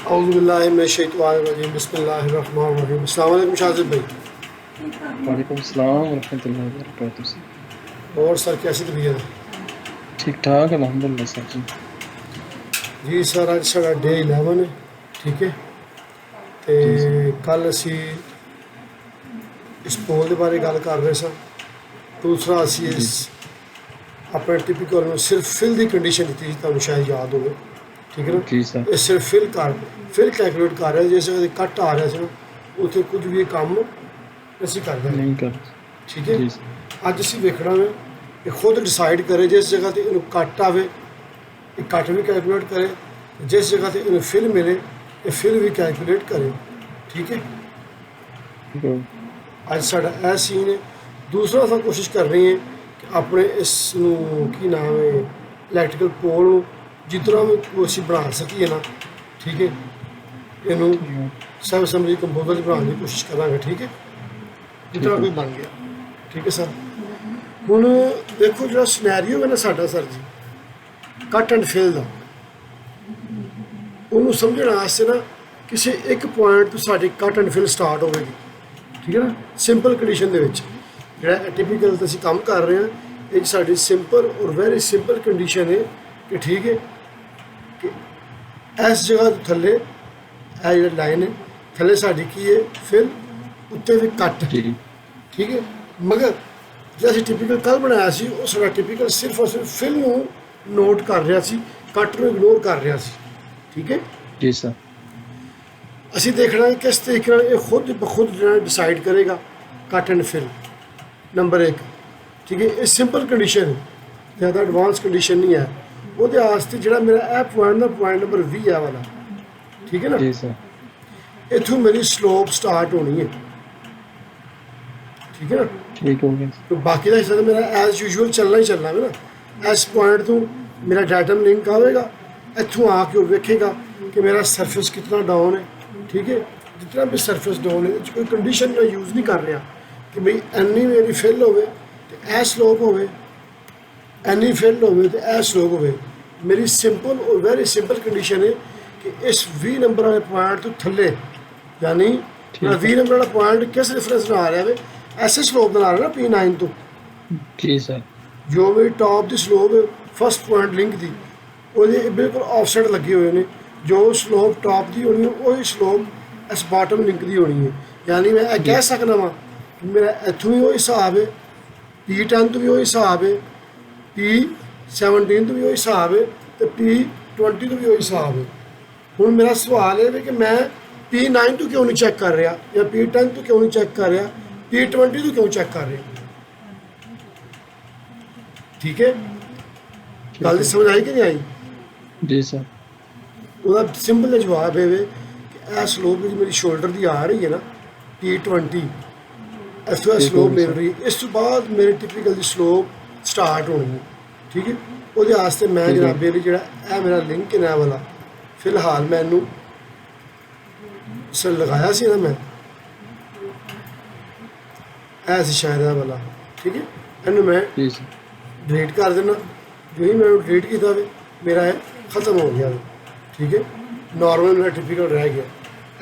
औज़ुबिल्लाहिमिनश्शैतानिर्रजीम बिस्मिल्लाहिर्रहमानिर्रहीम। अस्सलाम वालेकुम शाजिद भाई। वालेकुम सलाम वरहमतुल्लाहि वबरकातुहू सर। और सर कैसी तबीयत है? ठीक ठाक अल्हम्दुलिल्लाह सर जी। जी सर अज साढ़ा डे 11 है, ठीक है। तो जी सर। कल असी इस पोल के बारे गल कर रहे सन। दूसरा असी जी इस अपने टिपिकल सिर्फ फिल की कंडीशन दी थी, तुहानू शायद याद हो, ठीक है ना। जी सर। ये सिर्फ फिल कैलकुलेट कर रहे, जिस जगह कट आ रहा सी ना उत्थे कुछ भी काम असी कर रहे, नहीं कर। ठीक है। जी सर। अज असी वेखना वे ये खुद डिसाइड करे जिस जगह ते इनू कट आवे ये कट भी कैलकुलेट करे, जिस जगह ते इनू फिल मिले ये फिल भी कैलकुलेट करे, ठीक है। ठीक है। अज साडा यह सीन है। दूसरा अस कोशिश कर रहे हैं कि अपने इस की नाम है इलैक्ट्रिकल पोल जितना भी असी बना सकीए ना, ठीक है। इनू ठीक है। सब असैम्बली कंपोजर बनाने की कोशिश करांगे, ठीक है। जितना ठीक है। कोई बन गया, ठीक है सर। हुण देखो जो सिनैरियो है ना साडा sir ji cut and fill का, उन्होंने समझने वास्ते ना किसी एक पॉइंट तो साड़ी कट एंड फिल स्टार्ट होगी, ठीक है ना। सिंपल कंडीशन के जो टिपिकल तो असी काम कर रहे हैं ये साड़ी सिंपल और वेरी सिंपल कंडीशन है कि ठीक है कि इस जगह तो थले यह जो लाइन है थले साड़ी की है फिल उत्ते भी कट, जी। ठीक है। मगर जो असी टिपिकल कल बनाया सी वो सारा टिपिकल सिर्फ और सिर्फ फिल नोट कर रहा सी, कट को इग्नोर कर रहा सी, ठीक है। जी सर। असी देखना है किस तरीके ये खुद ब खुद जो डिसाइड करेगा कट एंड फिल, नंबर एक, ठीक है। ये सिंपल कंडीशन है, ज़्यादा एडवांस कंडीशन नहीं है। वो जो मेरा ए पॉइंट ना पॉइंट नंबर 20 है वाला, ठीक है ना। जी सर। इतों मेरी स्लोप स्टार्ट होनी है, ठीक है ना। ठीक हो गया। तो बाकी का हिस्सा तो मेरा एज यूजुअल चलना ही चलना है ना। इस पॉइंट तो मेरा डायटम लिंक आएगा, इतों आके वो वेखेगा कि मेरा सरफेस कितना डाउन है, ठीक है। जितना भी सरफेस डाउन है कोई कंडीशन मैं यूज़ नहीं कर रहा कि भाई एनी मेरी फिल हो ए स्लोप हो, एनी फिल हो ए स्लोप हो। मेरी सिंपल और वेरी सिंपल कंडीशन है कि इस 20 नंबर वाले पॉइंट तो थले यानी मेरा 20 नंबर वाला पॉइंट किस रेफरेंस में आ रहा है, ऐसे स्लोप में आ रहा है ना P9 तो जी सर। जो मेरी टॉप की स्लोप है फस्ट पॉइंट लिंक की वो बिल्कुल ऑफसेट लगे हुए हैं, जो स्लोप टॉप की होनी है वही स्लोप इस बॉटम लिंक की होनी है। यानी मैं कह सकना वा मेरा इतों भी वही हिसाब है, P10 तो भी वही हिसाब है, P17 तो भी वही हिसाब है, तो P20 तो भी वही हिसाब है। हुण मेरा सवाल है कि मैं P9 तो क्यों नहीं चेक कर रहा या P10 तो क्यों नहीं चेक कर रहा, P20 तो क्यों चेक कर रहा, ठीक है। गल समझ आई कि नहीं आई? जी सर। वो सिंपल जवाब है कि यह स्लोप जी मेरी शोल्डर की आ रही है ना P20 इस तो स्लोप मिल रही है, इस तो बाद मेरी टिपिकल की स्लोप स्टार्ट होनी है, ठीक है। वो मैं जनाबे जो मेरा लिंक है वाला फिलहाल मैं इनू सर लगाया सी ना मैं ऐसी शायद है वाला, ठीक है। इनू मैं जी सर। डिलीट कर देना, जो ही मैंने डिलीट किया मेरा है ख़त्म हो गया, ठीक है। नॉर्मल मेरा टिपिकल रह गया,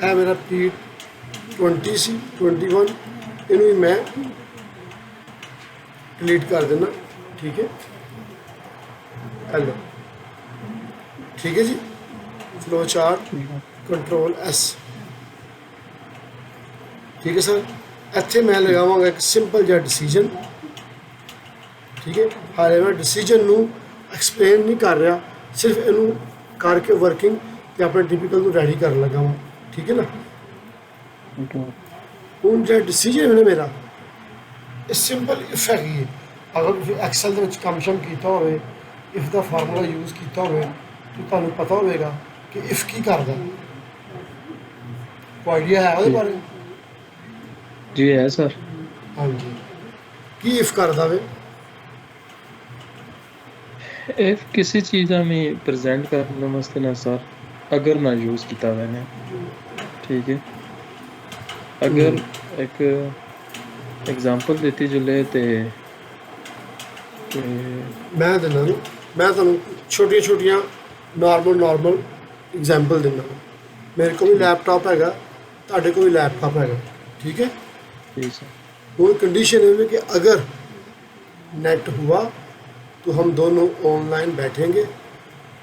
यह मेरा P20 सी 21 इनू भी मैं डिलीट कर देना, ठीक है। हेलो, ठीक है जी। फ्लो चार्ट कंट्रोल S, ठीक है सर। इत्थे मैं लगावांगा एक सिंपल जिहा डिसीजन, ठीक है। हाले मैं डिसीजन नू एक्सप्लेन नहीं कर रहा, सिर्फ इनू करके वर्किंग तो अपने टिपिकल को रेडी कर लगा वा, ठीक है ना। हूँ जो डिसीजन है ना मेरा ये सिंपल इफ है, अगर तुम एक्सल के काम शम किया हो इफ का फार्मूला यूज़ किया हो तो तुम्हें पता होगा कि इफ की करदा, कोई आइडिया है वो बारे? जी है सर। हाँ जी, की इफ करदा वे इफ किसी चीज़ में प्रेजेंट करने वास्ते ना सर अगर ना यूज़ किया मैंने, ठीक है। अगर एक एग्जांपल देती जुले ते मैं दिना मैं तुम छोटिया छोटिया नॉर्मल एग्जाम्पल दिना। ਮੇਰੇ ਕੋਲ ਵੀ लैपटॉप हैगा, ਤੁਹਾਡੇ ਕੋਲ ਵੀ लैपटॉप हैगा, ठीक है। जी सर। वो कंडीशन है कि अगर नेट हुआ तो हम दोनों ऑनलाइन बैठेंगे,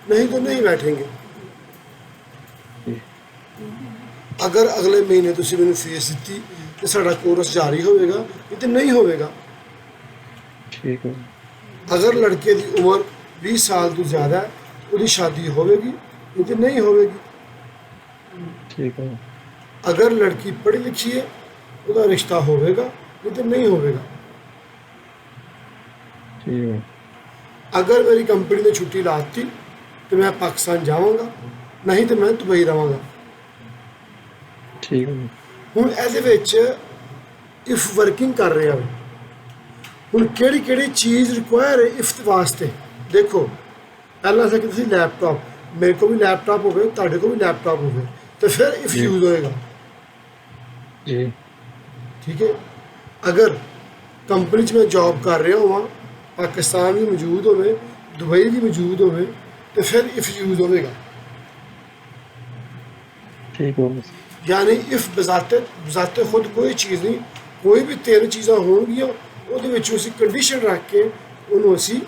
नहीं तो नहीं बैठेंगे। जी अगर अगले महीने तुसी मैंने फीस दी तो साडा कोर्स जारी होवेगा, नहीं तो नहीं होवेगा। ठीक है अगर लड़के की उम्र 20 साल तो ज़्यादा है, उसकी शादी होवेगी, नहीं तो नहीं होवेगी। ठीक है अगर लड़की पढ़ी लिखी है, उसका रिश्ता होवेगा, नहीं तो नहीं होवेगा। ठीक है अगर मेरी कंपनी ने छुट्टी लाती तो मैं पाकिस्तान जावांगा, नहीं तो मैं दुबई रवांगा। ठीक है ਹੁਣ ਇਹਦੇ ਵਿੱਚ ਇਫ ਵਰਕਿੰਗ ਕਰ ਰਿਹਾ ਵੇ, ਹੁਣ ਕਿਹੜੀ ਕਿਹੜੀ ਚੀਜ਼ ਰਿਕੁਆਇਰ ਹੈ ਇਫ ਵਾਸਤੇ। ਦੇਖੋ ਪਹਿਲਾਂ ਸੀ ਕਿ ਤੁਸੀਂ ਲੈਪਟਾਪ, ਮੇਰੇ ਕੋਲ ਵੀ ਲੈਪਟਾਪ ਹੋਵੇ, ਤੁਹਾਡੇ ਕੋਲ ਵੀ ਲੈਪਟਾਪ ਹੋਵੇ, ਤੇ ਫਿਰ ਇਫ ਜੀ। ਯੂਜ਼ ਹੋਏਗਾ, जी ਠੀਕ ਹੈ। ਅਗਰ ਕੰਪਨੀ 'ਚ ਮੈਂ ਜੌਬ ਕਰ ਰਿਹਾ ਹੋਵਾਂ, ਪਾਕਿਸਤਾਨ ਵੀ ਮੌਜੂਦ ਹੋਵੇ, ਦੁਬਈ ਵੀ ਮੌਜੂਦ ਹੋਵੇ, ਤੇ ਫਿਰ ਇਫ ਯੂਜ਼ ਹੋਵੇਗਾ। ठीक है यानी इफ बजाते खुद कोई चीज़ नहीं, कोई भी तीन चीज़ां होणगियां, ਉਹਦੇ ਵਿੱਚ ਅਸੀਂ ਕੰਡੀਸ਼ਨ ਰੱਖ ਕੇ ਉਹਨੂੰ ਅਸੀਂ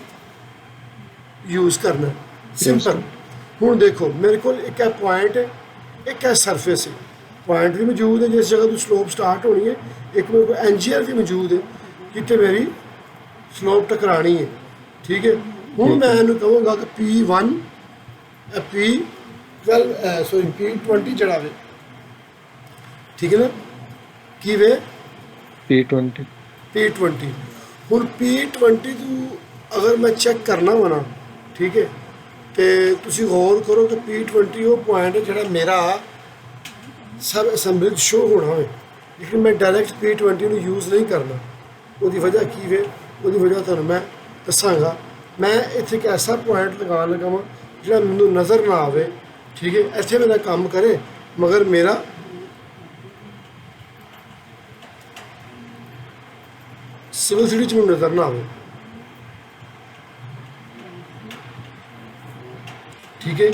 ਯੂਜ਼ ਕਰਨਾ, ਸਿੰਪਲ। ਹੁਣ ਦੇਖੋ ਮੇਰੇ ਕੋਲ ਇੱਕ ਹੈ ਪੁਆਇੰਟ ਹੈ, ਇੱਕ ਹੈ ਸਰਫੇਸ ਹੈ। ਪੁਆਇੰਟ ਵੀ ਮੌਜੂਦ ਹੈ ਜਿਸ ਜਗ੍ਹਾ ਤੋਂ ਸਲੋਪ ਸਟਾਰਟ ਹੋਣੀ ਹੈ, ਇੱਕ ਮੇਰੇ ਕੋਲ ਐਨਜੀਆਰ ਵੀ ਮੌਜੂਦ ਹੈ ਜਿੱਥੇ ਮੇਰੀ ਸਲੋਪ ਟਕਰਾਣੀ ਹੈ, ਠੀਕ ਹੈ। ਹੁਣ ਮੈਂ ਇਹਨੂੰ ਕਹਾਂਗਾ ਕਿ P1 P12 ਸੌਰੀ P20 ਜਿਹੜਾ ਵੇ, ठीक है ना, की वे P20 P20। ਹੁਣ P20 ਤੋਂ ਅਗਰ ਮੈਂ ਚੈੱਕ ਕਰਨਾ ਵਾ ਨਾ, ਠੀਕ ਹੈ, ਤੇ ਤੁਸੀਂ ਗੌਰ ਕਰੋ ਕਿ P20 ਉਹ ਪੁਆਇੰਟ ਜਿਹੜਾ ਮੇਰਾ ਸਬ ਅਸੈਂਬਲੀ ਸ਼ੋ ਹੋਣਾ ਹੋਵੇ, ਲੇਕਿਨ ਮੈਂ ਡਾਇਰੈਕਟ P20 ਨੂੰ ਯੂਜ਼ ਨਹੀਂ ਕਰਨਾ। ਉਹਦੀ ਵਜ੍ਹਾ ਕੀ ਵੇ, ਉਹਦੀ ਵਜ੍ਹਾ ਤੁਹਾਨੂੰ ਮੈਂ ਦੱਸਾਂਗਾ। ਮੈਂ ਇੱਥੇ ਇੱਕ ਐਸਾ ਪੁਆਇੰਟ ਲਗਾਉਣ ਲੱਗਾ ਵਾਂ ਜਿਹੜਾ ਮੈਨੂੰ ਨਜ਼ਰ ਨਾ ਆਵੇ, ਠੀਕ ਹੈ। ਇੱਥੇ ਮੇਰਾ ਕੰਮ ਕਰੇ ਮਗਰ ਮੇਰਾ सिविल सिटी च मैनूं नज़र ना आवे, ठीक है।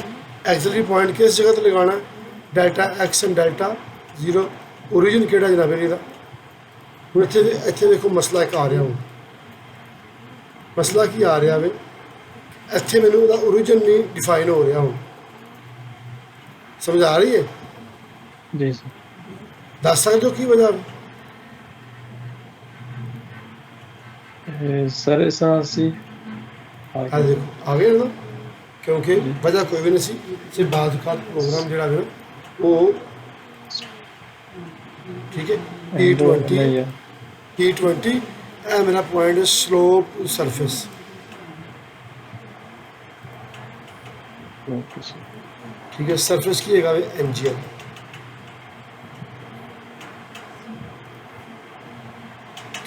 एक्सिलरी पॉइंट किस जगह ते लगाना, delta x and delta zero. Origin केड़ा जनाब ਇਹਦਾ। ਹੁਣ ਇੱਥੇ ਦੇਖੋ ਮਸਲਾ ਇੱਕ ਆ ਰਿਹਾ। ਹੁਣ ਮਸਲਾ ਕੀ ਆ ਰਿਹਾ ਵੇ, ਇੱਥੇ ਮੈਨੂੰ ਉਹਦਾ ओरिजिन ਨਹੀਂ ਡਿਫਾਈਨ ਹੋ ਰਿਹਾ। ਹੁਣ ਸਮਝ ਆ ਰਹੀ ਹੈ? जी सर। ਦੱਸ ਸਕਦੇ ਹੋ ਕੀ ਵਜ੍ਹਾ ਵੇ? सर ऐसा सी ਆ ਦੇਖੋ ਆ ਗਏ ਨਾ, ਕਿਉਂਕਿ ਵਜ੍ਹਾ ਕੋਈ ਵੀ ਨਹੀਂ ਸੀ, ਸਿਰਫ ਬਾਅਦ ਖਾਤ ਪ੍ਰੋਗਰਾਮ ਜਿਹੜਾ ਹੈ ਉਹ, ਠੀਕ ਹੈ। P20 ਇਹ ਮੇਰਾ ਪੁਆਇੰਟ ਹੈ ਸਲੋਪ ਸਰਫੇਸ, ओके सर। ठीक है। सरफेस की जगह एनजीएल,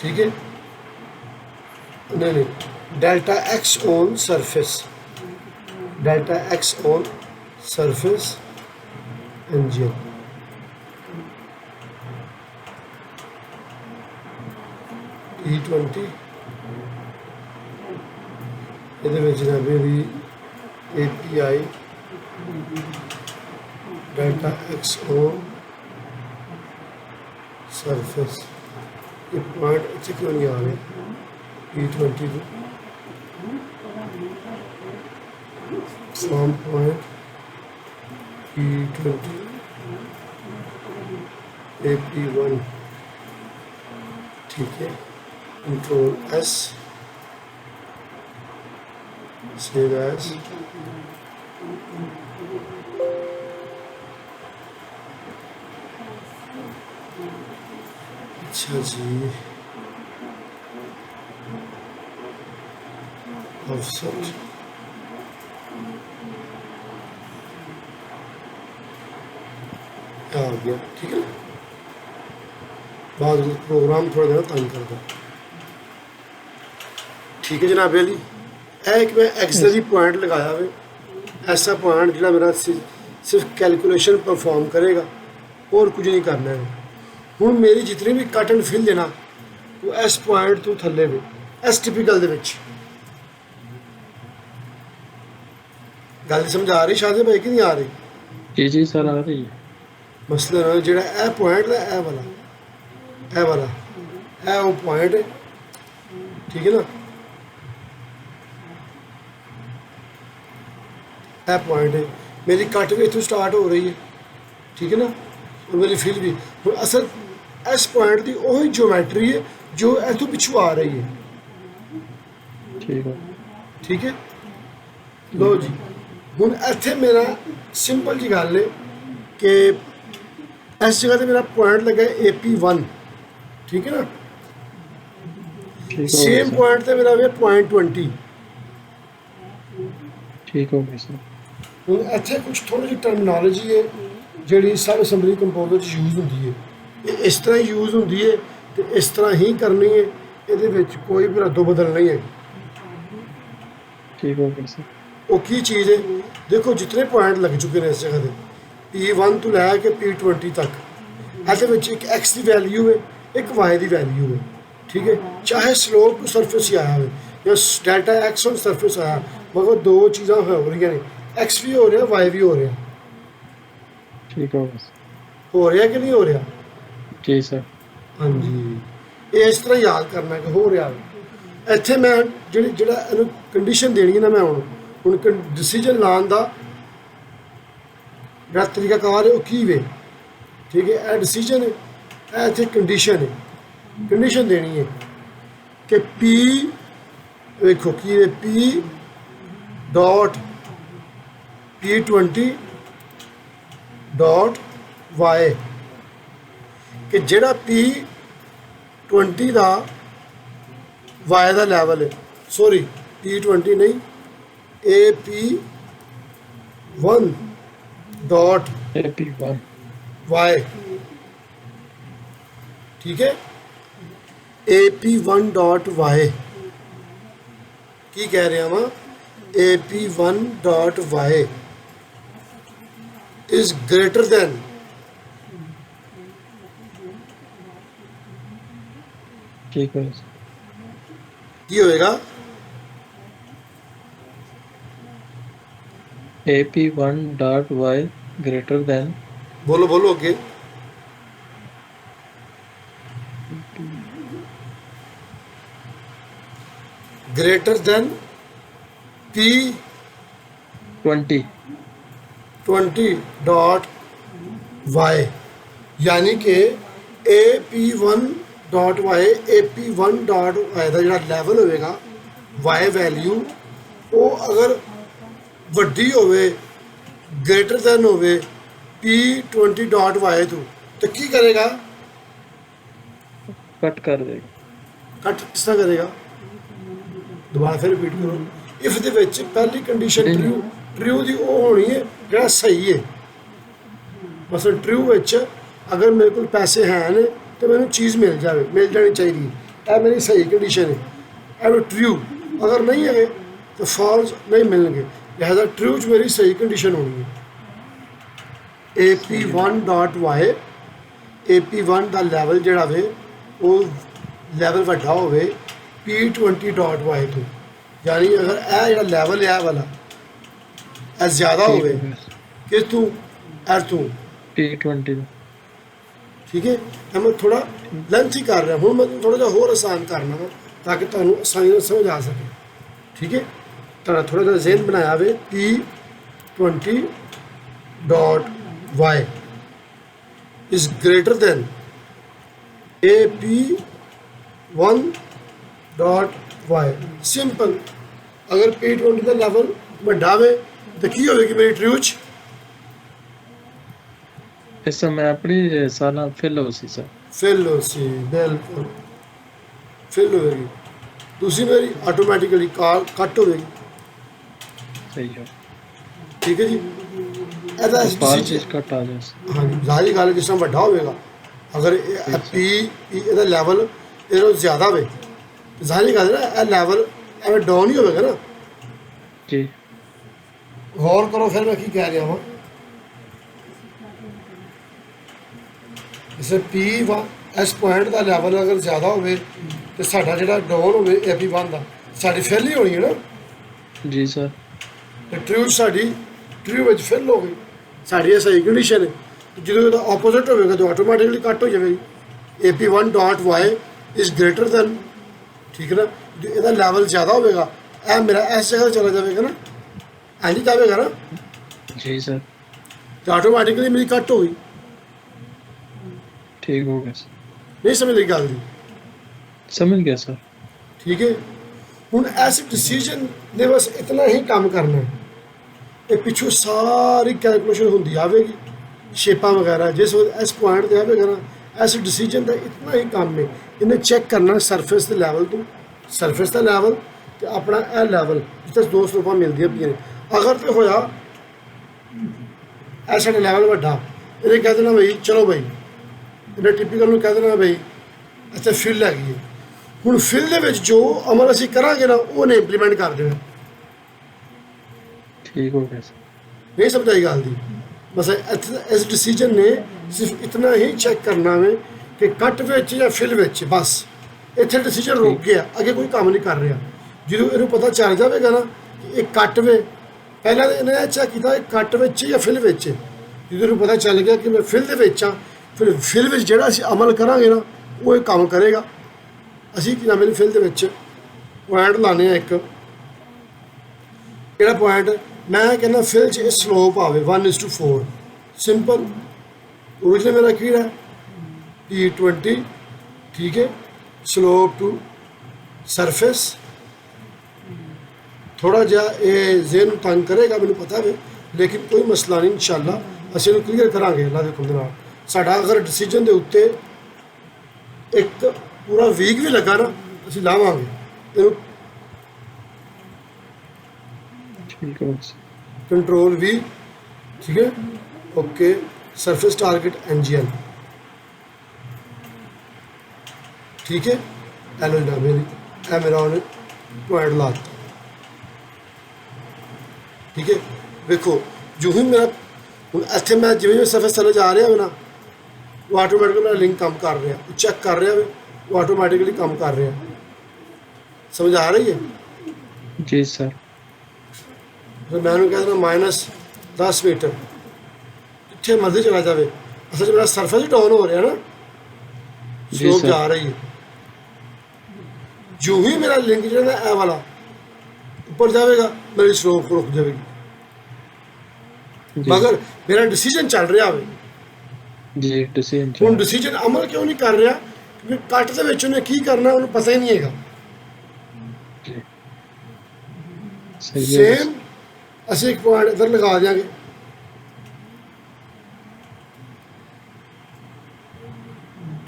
ठीक है। नहीं, delta x on surface, delta x on surface NGL, P20 ਇਹਦੇ ਵਿੱਚ ਜਨਾਬ ਵੀ API delta x on surface. ये पॉइंट अच्छे क्यों नहीं आ रहे P20 from point P20 AP1, ठीक है। कंट्रोल S, सेव एज, अच्छा जी, ऑफसेट आ गया, ठीक है। बाद प्रोग्राम थोड़ा देर तंग करता, ठीक है जनाब अली। एक मैं एक्सलरी पॉइंट लगाया वे, ऐसा पॉइंट जो मेरा सिर्फ कैलकुलेशन परफॉर्म करेगा और कुछ नहीं करना है। हूँ मेरी जितनी भी कट एंड फिल देना वो इस पॉइंट तो थले वे, इस टिपिकल दे विच। गल समझ आ रही शादी भाई कि नहीं आ रही? जी जी सर आ रही है। ਮਸਲਨ ਜਿਹੜਾ ਇਹ ਪੁਆਇੰਟ ਦਾ ਇਹ ਵਾਲਾ ਇਹ ਉਹ ਪੁਆਇੰਟ ਹੈ, ਠੀਕ ਹੈ ਨਾ, ਇਹ ਪੁਆਇੰਟ ਹੈ, ਮੇਰੀ ਕੱਟ ਵੀ ਇੱਥੋਂ ਸਟਾਰਟ ਹੋ ਰਹੀ ਹੈ, ਠੀਕ ਹੈ ਨਾ, ਔਰ ਮੇਰੀ ਫਿਲ ਵੀ। ਹੁਣ ਅਸਲ ਇਸ ਪੁਆਇੰਟ ਦੀ ਉਹੀ ਜਿਓਮੈਟਰੀ ਹੈ ਜੋ ਇੱਥੋਂ ਪਿੱਛੋਂ ਆ ਰਹੀ ਹੈ, ਠੀਕ ਹੈ ਠੀਕ ਹੈ। ਲਓ ਜੀ, ਹੁਣ ਇੱਥੇ ਮੇਰਾ ਸਿੰਪਲ ਜੀ ਗੱਲ ਹੈ ਕਿ ਇਸ ਜਗ੍ਹਾ ਤੇ ਮੇਰਾ ਪੁਆਇੰਟ ਲੱਗਾ AP1, ਠੀਕ ਹੈ ਨਾ, ਠੀਕ ਹੋ ਗਿਆ ਸੇਮ ਸਰ ਪੁਆਇੰਟ ਤੇ ਮੇਰਾ ਹੋਇਆ ਪੁਆਇੰਟ 20। ਠੀਕ ਹੋ ਗਿਆ ਸਰ ਹੁਣ ਇੱਥੇ ਕੁਝ ਥੋੜੀ ਜਿਹੀ ਟਰਮੀਨੋਲੋਜੀ ਹੈ ਜਿਹੜੀ ਸਬ ਅਸੈਂਬਲੀ ਕੰਪੋਜ਼ਰ 'ਚ ਯੂਜ਼ ਹੁੰਦੀ ਹੈ, ਇਹ ਇਸ ਤਰ੍ਹਾਂ ਹੀ ਯੂਜ਼ ਹੁੰਦੀ ਹੈ ਤੇ ਇਸ ਤਰ੍ਹਾਂ ਹੀ ਕਰਨੀ ਹੈ, ਇਹਦੇ ਵਿੱਚ ਕੋਈ ਵੀ ਰੱਦੋ ਬਦਲ ਨਹੀਂ ਹੈ। ਠੀਕ ਹੋ ਗਿਆ ਸਰ ਉਹ ਕੀ ਚੀਜ਼ ਹੈ, ਦੇਖੋ ਜਿਤਨੇ ਪੁਆਇੰਟ ਲੱਗ ਚੁੱਕੇ ਨੇ ਇਸ ਜਗ੍ਹਾ ਤੇ P1 ਤੋਂ ਲੈ ਕੇ P20 ਤੱਕ, ਇਹਦੇ ਵਿੱਚ ਇੱਕ x ਦੀ ਵੈਲਿਊ ਹੈ, ਇੱਕ y ਦੀ ਵੈਲਿਊ ਹੈ, ਠੀਕ ਹੈ। ਚਾਹੇ ਸਲੋਪ ਟੂ ਸਰਫੇਸ ਹੀ ਆਇਆ ਹੋਵੇ ਜਾਂ ਡੈਲਟਾ x ਔਨ ਸਰਫੇਸ ਆਇਆ, ਮਗਰ ਦੋ ਚੀਜ਼ਾਂ ਹੋ ਰਹੀਆਂ ਨੇ, x ਵੀ ਹੋ ਰਿਹਾ y ਵੀ ਹੋ ਰਿਹਾ, ਠੀਕ ਹੋ ਗਿਆ ਹੋ ਰਿਹਾ ਕਿ ਨਹੀਂ ਹੋ ਰਿਹਾ? ਜੀ ਸਰ ਹਾਂਜੀ, ਇਹ ਇਸ ਤਰ੍ਹਾਂ ਯਾਦ ਕਰਨਾ ਕਿ ਹੋ ਰਿਹਾ। ਇੱਥੇ ਮੈਂ ਜਿਹੜਾ ਇਹਨੂੰ ਕੰਡੀਸ਼ਨ ਦੇਣੀ ਹੈ ਨਾ, ਮੈਂ ਹੁਣ ਡਿਸੀਜਨ ਲਾਉਣ ਦਾ ਜਿਹੜਾ ਤਰੀਕਾਕਾਰ ਹੈ ਉਹ ਕੀ ਵੇ, ਠੀਕ ਹੈ। ਇਹ ਡਿਸੀਜਨ ਹੈ, ਇਹ ਇੱਥੇ ਕੰਡੀਸ਼ਨ ਹੈ, ਕੰਡੀਸ਼ਨ ਦੇਣੀ ਹੈ ਕਿ P, ਵੇਖੋ ਕੀ ਹੈ, P dot P20 dot y, ਕਿ ਜਿਹੜਾ P20 ਦਾ y ਦਾ ਲੈਵਲ ਹੈ, ਸੌਰੀ P20 ਨਹੀਂ, AP1 ਡਾਟ AP1 y, ठीक है। AP1 डॉट y की कह रहे हैं हम, AP1 dot y is greater than ठीक है की होएगा AP1 dot y greater than बोलो बोलो okay greater than P20 dot y, यानी कि AP1 dot y AP1 dot y ਦਾ ਜਿਹੜਾ ਲੈਵਲ ਹੋਵੇਗਾ y ਵੈਲਿਊ ਉਹ ਅਗਰ ਵੱਡੀ ਹੋਵੇ ਗ੍ਰੇਟਰ ਦੈਨ ਹੋਵੇ P20 डॉट y ਤੋਂ ਤਾਂ ਕੀ ਕਰੇਗਾ कट कर देगा ਕੱਟ ਕਿਸ ਤਰ੍ਹਾਂ ਕਰੇਗਾ ਦੁਬਾਰਾ ਫਿਰ ਰਿਪੀਟ ਕਰੋ ਇਫ ਦੇ ਵਿੱਚ ਪਹਿਲੀ ਕੰਡੀਸ਼ਨ ਟਰੂ ਦੀ ਉਹ ਹੋਣੀ ਹੈ ਜਿਹੜਾ ਸਹੀ ਹੈ ਮਸਲ ਟਰੂ ਵਿੱਚ ਅਗਰ ਮੇਰੇ ਕੋਲ ਪੈਸੇ ਹਨ ਤੇ ਮੈਨੂੰ ਚੀਜ਼ ਮਿਲ ਜਾਣੀ ਚਾਹੀਦੀ ਹੈ ਇਹ ਮੇਰੀ ਸਹੀ ਕੰਡੀਸ਼ਨ ਹੈ ਇਹ ਟਰੂ ਅਗਰ ਨਹੀਂ ਹੈ ਤਾਂ ਫਾਲਸ ਨਹੀਂ ਮਿਲਣਗੇ ਲਿਹਾਜ਼ਾ ਟਰੂ 'ਚ ਮੇਰੀ ਸਹੀ ਕੰਡੀਸ਼ਨ ਹੋਣੀ ਹੈ AP1 ਡਾਟ y AP1 ਦਾ ਲੈਵਲ ਜਿਹੜਾ ਵੇ ਉਹ ਲੈਵਲ ਵੱਡਾ ਹੋਵੇ P20 ਡਾਟ y ਤੋਂ यानी अगर ਇਹ ਜਿਹੜਾ ਲੈਵਲ ਹੈ ਵਾਲਾ ਇਹ ਜ਼ਿਆਦਾ ਹੋਵੇ ਕਿ ਤੂੰ ਤੋਂ P20 ਠੀਕ ਹੈ ਤਾਂ ਮੈਂ ਥੋੜਾ ਲੈਂਥੀ ਕਰ ਰਿਹਾ ਹੁਣ ਮੈਂ ਥੋੜਾ ਜਿਹਾ ਹੋਰ ਆਸਾਨ ਕਰਨਾ ਵਾ ਤਾਂ ਕਿ ਤੁਹਾਨੂੰ ਆਸਾਨੀ ਨਾਲ ਸਮਝ ਆ ਸਕੇ ਠੀਕ ਹੈ ਤਾਂ ਥੋੜਾ ਜਿਹਾ ਜ਼ਿਹਨ ਬਣਾਇਆ ਵੇ P20 dot y is greater than AP1 dot y simple ਅਗਰ P20 ਦਾ ਲੈਵਲ ਵੱਡਾ ਹੋਵੇ ਤਾਂ ਕੀ ਹੋਵੇਗੀ ਮੇਰੀ ਟਰੂ 'ਚ इस समय अपनी साला फिल हो सी सर ਫਿਲ ਹੋ ਸੀ ਬਿਲਕੁਲ ਫਿਲ ਹੋਵੇਗੀ ਤੁਸੀਂ ਮੇਰੀ ਆਟੋਮੈਟਿਕਲੀ ਕਾਲ ਕੱਟ ਹੋਵੇਗੀ सही है ਠੀਕ ਹੈ ਜੀ ਇਹਦਾ पाल चीज कट आ जाए ਹਾਂਜੀ ਜ਼ਾਹਿਰ ਗੱਲ ਹੈ ਜਿਸ ਤਰ੍ਹਾਂ ਵੱਡਾ ਹੋਵੇਗਾ ਅਗਰ ਇਹਦਾ ਲੈਵਲ ਇਹਨੂੰ ਜ਼ਿਆਦਾ ਹੋਵੇ ਜ਼ਾਹਿਰ ਗੱਲ ਹੈ ਨਾ ਇਹ ਲੈਵਲ ਐਵੇਂ ਡਾਊਨ ਹੀ ਹੋਵੇਗਾ ਨਾ जी ਗੌਰ ਕਰੋ ਫਿਰ ਮੈਂ ਕੀ ਕਹਿ ਰਿਹਾ ਹਾਂ ਜਿਵੇਂ P1 ਇਸ ਪੁਆਇੰਟ ਦਾ ਲੈਵਲ ਅਗਰ ਜ਼ਿਆਦਾ ਹੋਵੇ ਤੇ ਸਾਡਾ ਜਿਹੜਾ ਡਾਊਨ ਹੋਵੇ AP1 ਦਾ ਸਾਡੀ ਫੇਲ ਹੀ ਹੋਣੀ ਹੈ ਨਾ जी सर ਤੇ ਟਰੂ ਸਾਡੀ ਟਰੂ ਵਿੱਚ ਫੇਲ ਹੋ ਗਈ ਸਾਡੀ ਇਹ ਸਹੀ ਕੰਡੀਸ਼ਨ ਹੈ ਜਦੋਂ ਇਹਦਾ ਆਪੋਜ਼ਿਟ ਹੋਵੇਗਾ ਤਾਂ ਆਟੋਮੈਟਿਕਲੀ ਕੱਟ ਹੋ ਜਾਵੇਗੀ। AP1.y ਇਜ਼ ਗ੍ਰੇਟਰ ਦੈਨ, ਠੀਕ ਹੈ ਨਾ, ਜੇ ਇਹਦਾ ਲੈਵਲ ਜ਼ਿਆਦਾ ਹੋਵੇਗਾ ਇਹ ਮੇਰਾ ਇਸ ਜਗ੍ਹਾ 'ਤੇ ਚਲਾ ਜਾਵੇਗਾ ਨਾ, ਇੰਝ ਜਾਵੇਗਾ ਨਾ, जी सर ਤਾਂ ਆਟੋਮੈਟਿਕਲੀ ਮੇਰੀ ਕੱਟ ਹੋ ਗਈ। ठीक हो गया सर, ਨਹੀਂ ਸਮਝ ਲਈ ਗੱਲ ਦੀ, समझ गया सर। ਠੀਕ ਹੈ। ਹੁਣ ਇਸ ਡਿਸੀਜਨ ਨੇ ਬਸ ਇਤਨਾ ਹੀ ਕੰਮ ਕਰਨਾ ਹੈ, ਇਹ ਪਿੱਛੋਂ ਸਾਰੀ ਕੈਲਕੂਲੇਸ਼ਨ ਹੁੰਦੀ ਆਵੇਗੀ, ਸ਼ੇਪਾਂ ਵਗੈਰਾ ਜਿਸ ਵਕਤ ਇਸ ਪੁਆਇੰਟ 'ਤੇ ਆਵੇਗਾ ਨਾ, ਇਸ ਡਿਸੀਜਨ ਦਾ ਇਤਨਾ ਹੀ ਕੰਮ ਹੈ। ਇਹਨੇ ਚੈੱਕ ਕਰਨਾ ਸਰਫੇਸ ਦੇ ਲੈਵਲ ਤੋਂ, ਸਰਫੇਸ ਦਾ ਲੈਵਲ ਤੇ ਆਪਣਾ ਇਹ ਲੈਵਲ ਜਿੱਥੇ ਦੋ ਸਰੂਪਾਂ ਮਿਲਦੀਆਂ ਪਈਆਂ ਨੇ। ਅਗਰ ਤੇ ਹੋਇਆ ਇਹ ਸਾਡਾ ਲੈਵਲ ਵੱਡਾ, ਇਹਨੇ ਕਹਿ ਦੇਣਾ ਬਈ ਚਲੋ ਬਈ, ਇਹਨੇ ਟਿਪੀਕਲ ਨੂੰ ਕਹਿ ਦੇਣਾ ਬਈ ਇੱਥੇ ਫਿਲ ਹੈਗੀ ਹੈ। ਹੁਣ ਫਿਲ ਦੇ ਵਿੱਚ ਜੋ ਅਮਲ ਅਸੀਂ ਕਰਾਂਗੇ ਨਾ ਉਹਨੇ ਇੰਪਲੀਮੈਂਟ ਕਰ ਦੇਣਾ। ठीक हो गया सर, ਨਹੀਂ ਸਮਝਾਈ ਗੱਲ ਦੀ, ਬਸ ਇਸ ਡਿਸੀਜਨ ਨੇ ਸਿਰਫ ਇਤਨਾ ਹੀ ਚੈੱਕ ਕਰਨਾ ਵੇ ਕਿ ਕੱਟ ਵਿੱਚ ਜਾਂ ਫਿਲ ਵਿੱਚ, ਬਸ ਇੱਥੇ ਡਿਸੀਜਨ ਰੁਕ ਗਿਆ, ਅੱਗੇ ਕੋਈ ਕੰਮ ਨਹੀਂ ਕਰ ਰਿਹਾ। ਜਦੋਂ ਇਹਨੂੰ ਪਤਾ ਚੱਲ ਜਾਵੇਗਾ ਨਾ ਕਿ ਇਹ ਕੱਟ ਵੇ, ਪਹਿਲਾਂ ਤਾਂ ਇਹਨੇ ਚੈੱਕ ਕੀਤਾ ਇਹ ਕੱਟ ਵਿੱਚ ਜਾਂ ਫਿਲ ਵਿੱਚ, ਜਦੋਂ ਇਹਨੂੰ ਪਤਾ ਚੱਲ ਗਿਆ ਕਿ ਮੈਂ ਫਿਲ ਦੇ ਵਿੱਚ ਹਾਂ, ਫਿਰ ਫਿਲ ਵਿੱਚ ਜਿਹੜਾ ਅਸੀਂ ਅਮਲ ਕਰਾਂਗੇ ਨਾ ਉਹ ਇਹ ਕੰਮ ਕਰੇਗਾ। ਅਸੀਂ ਕੀ ਨਾਮ, ਫਿਲ ਦੇ ਵਿੱਚ ਪੁਆਇੰਟ ਲਾਉਂਦੇ ਹਾਂ ਇੱਕ, ਕਿਹੜਾ ਪੁਆਇੰਟ, ਮੈਂ ਕਹਿੰਦਾ ਫਿਲ 'ਚ ਇਹ ਸਲੋਪ ਆਵੇ 1:4, ਸਿੰਪਲ। ਓਰੀਜਨਲ ਮੇਰਾ ਕਿਹੜਾ P20, ਠੀਕ ਹੈ, ਸਲੋਪ ਟੂ ਸਰਫੇਸ। ਥੋੜਾ ਜਿਹਾ ਇਹ ਜ਼ਹਿਨ ਨੂੰ ਤੰਗ ਕਰੇਗਾ ਮੈਨੂੰ ਪਤਾ ਵੇ, ਲੇਕਿਨ ਕੋਈ ਮਸਲਾ ਨਹੀਂ, ਇਨਸ਼ਾਅੱਲਾ ਅਸੀਂ ਇਹਨੂੰ ਕਲੀਅਰ ਕਰਾਂਗੇ ਅੱਲਾ ਦੇ ਹੁਕਮ ਦੇ ਨਾਲ। ਸਾਡਾ ਅਗਰ ਡਿਸੀਜਨ ਦੇ ਉੱਤੇ ਇੱਕ ਪੂਰਾ ਵੀਕ ਵੀ ਲੱਗਾ ਨਾ, ਅਸੀਂ ਲਾਵਾਂਗੇ ਇਹਨੂੰ। ठीक हो गया सर, ਕੰਟਰੋਲ ਵੀ, ਠੀਕ ਹੈ, ਓਕੇ, ਸਰਫੇਸ ਟਾਰਗੇਟ NGL, ਠੀਕ ਹੈ। ਐਲੋ ਜਨਾਬ ਮੇਰੀ ਇਹ ਮੇਰਾ ਉਹਨੇ ਪੁਆਇੰਟ ਲਾ ਦਿੱਤਾ, ਠੀਕ ਹੈ। ਵੇਖੋ ਜੋ ਹੀ ਮੇਰਾ ਹੁਣ ਇੱਥੇ ਮੈਂ ਜਿਵੇਂ ਸਰਫੇਸ ਥੱਲੇ ਜਾ ਰਿਹਾ ਵੇ ਨਾ, ਉਹ ਆਟੋਮੈਟਿਕਲੀ ਮੇਰਾ ਲਿੰਕ ਕੰਮ ਕਰ ਰਿਹਾ, ਉਹ ਚੈੱਕ ਕਰ ਰਿਹਾ ਵੇ, ਉਹ ਆਟੋਮੈਟਿਕਲੀ ਕੰਮ ਕਰ ਰਿਹਾ। ਸਮਝ ਆ ਰਹੀ ਹੈ? जी सर, ਫਿਰ ਮੈਂ ਉਹਨੂੰ ਕਹਿ ਦੇਣਾ -10 ਮੀਟਰ, ਜਿੱਥੇ ਮਰਜ਼ੀ ਚਲਾ ਜਾਵੇ, ਅਸਲ 'ਚ ਮੇਰਾ ਸਰਫੇਸ ਹੀ ਡਾਊਨ ਹੋ ਰਿਹਾ ਨਾ, ਜੀ ਸਲੋਪ ਸਰ। ਜਾ ਰਹੀ ਹੈ। ਜੋ ਹੀ ਮੇਰਾ ਲਿੰਕ ਜਿਹੜਾ ਇਹ ਵਾਲਾ ਉੱਪਰ ਜਾਵੇਗਾ, ਮੇਰੀ ਸਲੋਪ ਰੁਕ ਜਾਵੇਗੀ। जी ਮਗਰ ਮੇਰਾ ਡਿਸੀਜਨ ਚੱਲ ਰਿਹਾ ਹੋਵੇ, जी डिसीजन ਹੁਣ ਡਿਸੀਜਨ ਅਮਲ ਕਿਉਂ ਨਹੀਂ ਕਰ ਰਿਹਾ? ਕਿਉਂਕਿ ਕੱਟ ਦੇ ਵਿੱਚ ਉਹਨੇ ਕੀ ਕਰਨਾ ਉਹਨੂੰ ਪਤਾ ਹੀ ਨਹੀਂ ਹੈਗਾ। जी सही है ਸੇਮ ਅਸੀਂ ਇੱਕ ਪੁਆਇੰਟ ਇੱਧਰ ਲਗਾ ਦਿਆਂਗੇ,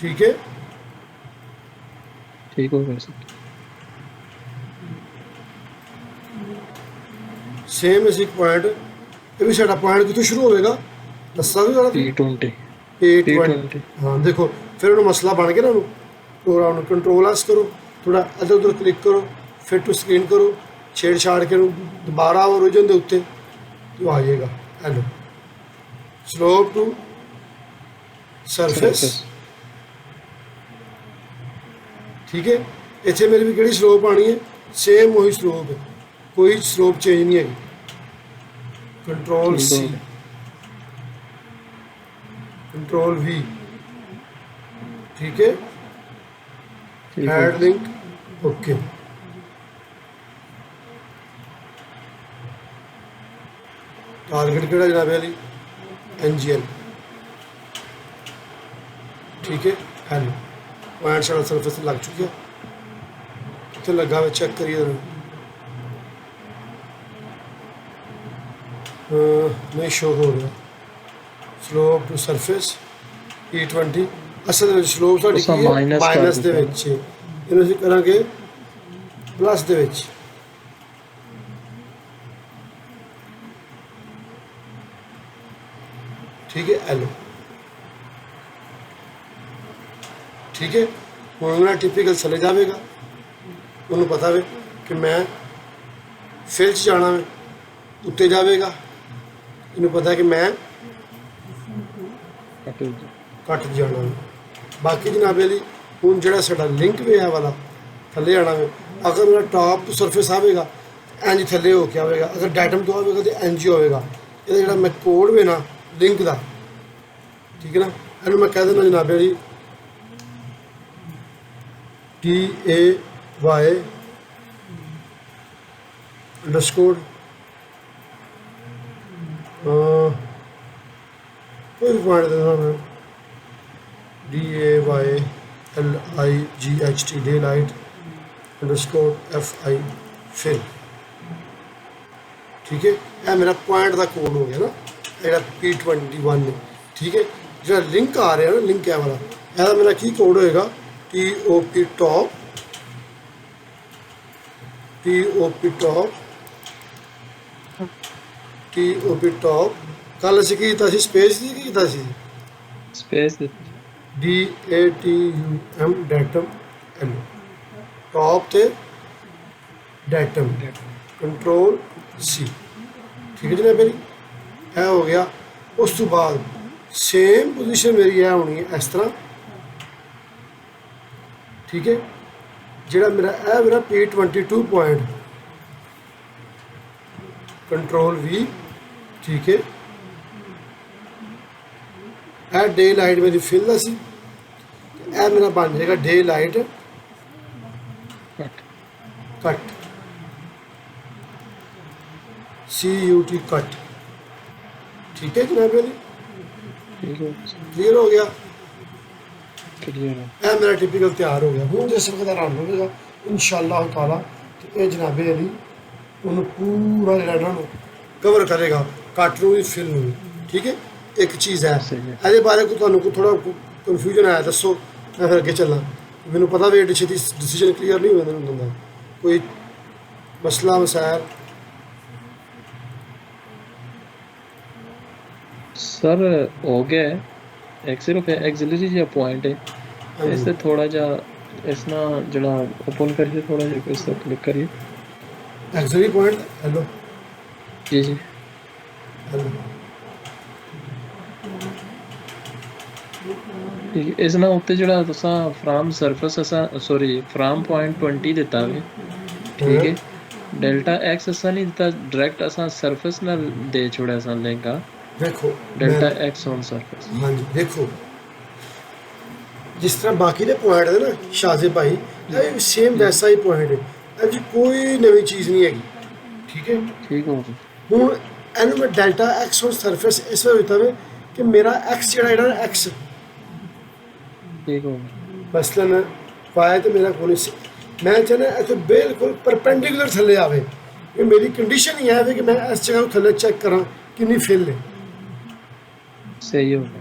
ਠੀਕ ਹੈ। ठीक हो गया सर, ਸੇਮ ਅਸੀਂ ਇੱਕ ਪੁਆਇੰਟ, ਇਹ ਵੀ ਸਾਡਾ ਪੁਆਇੰਟ ਕਿੱਥੋਂ ਸ਼ੁਰੂ ਹੋਵੇਗਾ ਦੱਸਾਂ ਵੀ ਵਾਲਾ P20 P20। ਹਾਂ ਦੇਖੋ ਫਿਰ ਉਹਨੂੰ ਮਸਲਾ ਬਣ ਗਿਆ ਨਾ, ਉਹਨੂੰ ਪ੍ਰੋਗਰਾਮ ਨੂੰ ਕੰਟਰੋਲ ਐਸ ਕਰੋ, ਥੋੜਾ ਇੱਧਰ ਉੱਧਰ ਕਲਿੱਕ ਕਰੋ, ਫਿਟ ਟੂ ਸਕਰੀਨ ਕਰੋ, ਛੇੜ ਕੇ ਨੂੰ ਦੁਬਾਰਾ ਓਰੀਜਨ ਦੇ ਉੱਤੇ तो आ जाएगा। हेलो स्लोप टू सरफेस, ठीक है। इतने मेरी भी कि स्लोप आनी है, सेम वही स्लोप है, कोई स्लोप चेंज नहीं है। कंट्रोल C, कंट्रोल V, ठीक है। Add link, okay. टारगेट केड़ा जनाब अली NGL, ठीक है। हेलो पॉइंट सारा सरफेस लग चुकी है, कितने लगा हुआ चेक करिए नहीं शो हो रहा। स्लोप टू सरफेस P20 असल स्लोप साडी की है माइनस दे विच, इहनूं असीं करांगे प्लस दे विच, ठीक है। एलो ठीक है। हुण मेरा टिपिकल चले जाएगा, उन्होंने पता वे कि मैं फिल च जाना वे, उत्ते जाएगा, इन्हों पता है कि मैं कट जाना वे। बाकी जनाब अली हुण जिहड़ा साडा लिंक वे है वाला थले आना वे, अगर मेरा टॉप तो सरफेस आएगा इंज थले हो के आएगा, अगर डाटम तो आएगा तो इंज ही होएगा। ये जिहड़ा मैं कोड वे ना लिंक का ठीक है ना। ਇਹਨੂੰ मैं कह देना जनाबे जी DAY अंडरस्कोर कोई भी पॉइंट देना मैं DAYLIGHT daylight underscore FI fill. ठीक है, यह मेरा पॉइंट का कोड हो गया ना, ये P21 ने। ठीक है, जो लिंक आ रहा है ना, लिंक है वाला, यह मेरा की कोड होएगा TOP टॉप कल असीं की कीता सी, स्पेस की कीता सी space DATUM datum L top ते डेटम कंट्रोल C। ठीक है जनाब मेरी, यह हो गया। उस तो बाद सेम पोजीशन मेरी यह होनी है इस तरह। ठीक है, ਜਿਹੜਾ मेरा यह मेरा P22 पॉइंट कंट्रोल V। ठीक है, यह डे लाइट मेरी फिल का सी, यह मेरा बन जाएगा day light cut CUT cut. ठीक है जनाब मेरी, क्लियर हो गया। क्लियर है। यह मेरा टिपिकल तैयार हो गया। हूँ जिस वक्त रन होगा इंशाअल्लाह ताला तो यह जनाबे अली उन्होंने पूरा जो कवर करेगा, कट नूं भी फिल नूं भी। ठीक है, एक चीज़ है ये बारे को तुहानूं को थोड़ा कन्फ्यूजन आया, दसो मैं फिर अगे चलना। मैनूं पता भी एडी छेती डिसीजन क्लीयर नहीं होंदा, कोई मसला मसायल। सर हो गया है, एक सिर्फ एक्सिलरी जो पॉइंट है इससे थोड़ा जा इसना जड़ा ओपन करिए, थोड़ा जा इस पर क्लिक करिए। एक्सिलरी पॉइंट हेलो जी जी हेलो ठीक है। इस ना उत्ते जड़ा तुसा फ्रॉम सरफेस असा सॉरी फ्रॉम पॉइंट 20 दिता है। ठीक है, डेल्टा एक्स असा नहीं दिता, डायरेक्ट असा सरफेस ना दे छोड़ा असा लेंगा। देखो डेल्टा एक्स ऑन सरफेस। हाँ जी, देखो जिस तरह बाकी के पॉइंट है ना शाहजे भाई, ये सेम वैसा ही पॉइंट है, जी कोई नवी चीज़ नहीं हैगी। ठीक है, ठीक हो गया। हूँ एनू मैं डेल्टा एक्स ऑन सरफेस इस वजह होता है कि मेरा एक्स जड़ा एक्स ठीक हो गया। मसलन वाई तो मेरा को मैं चाहना तो बिल्कुल परपेंडिकुलर थले आवे। ये मेरी कंडीशन ही है कि मैं इस जगह थले चेक करा कितनी फिल है। सही हो गया।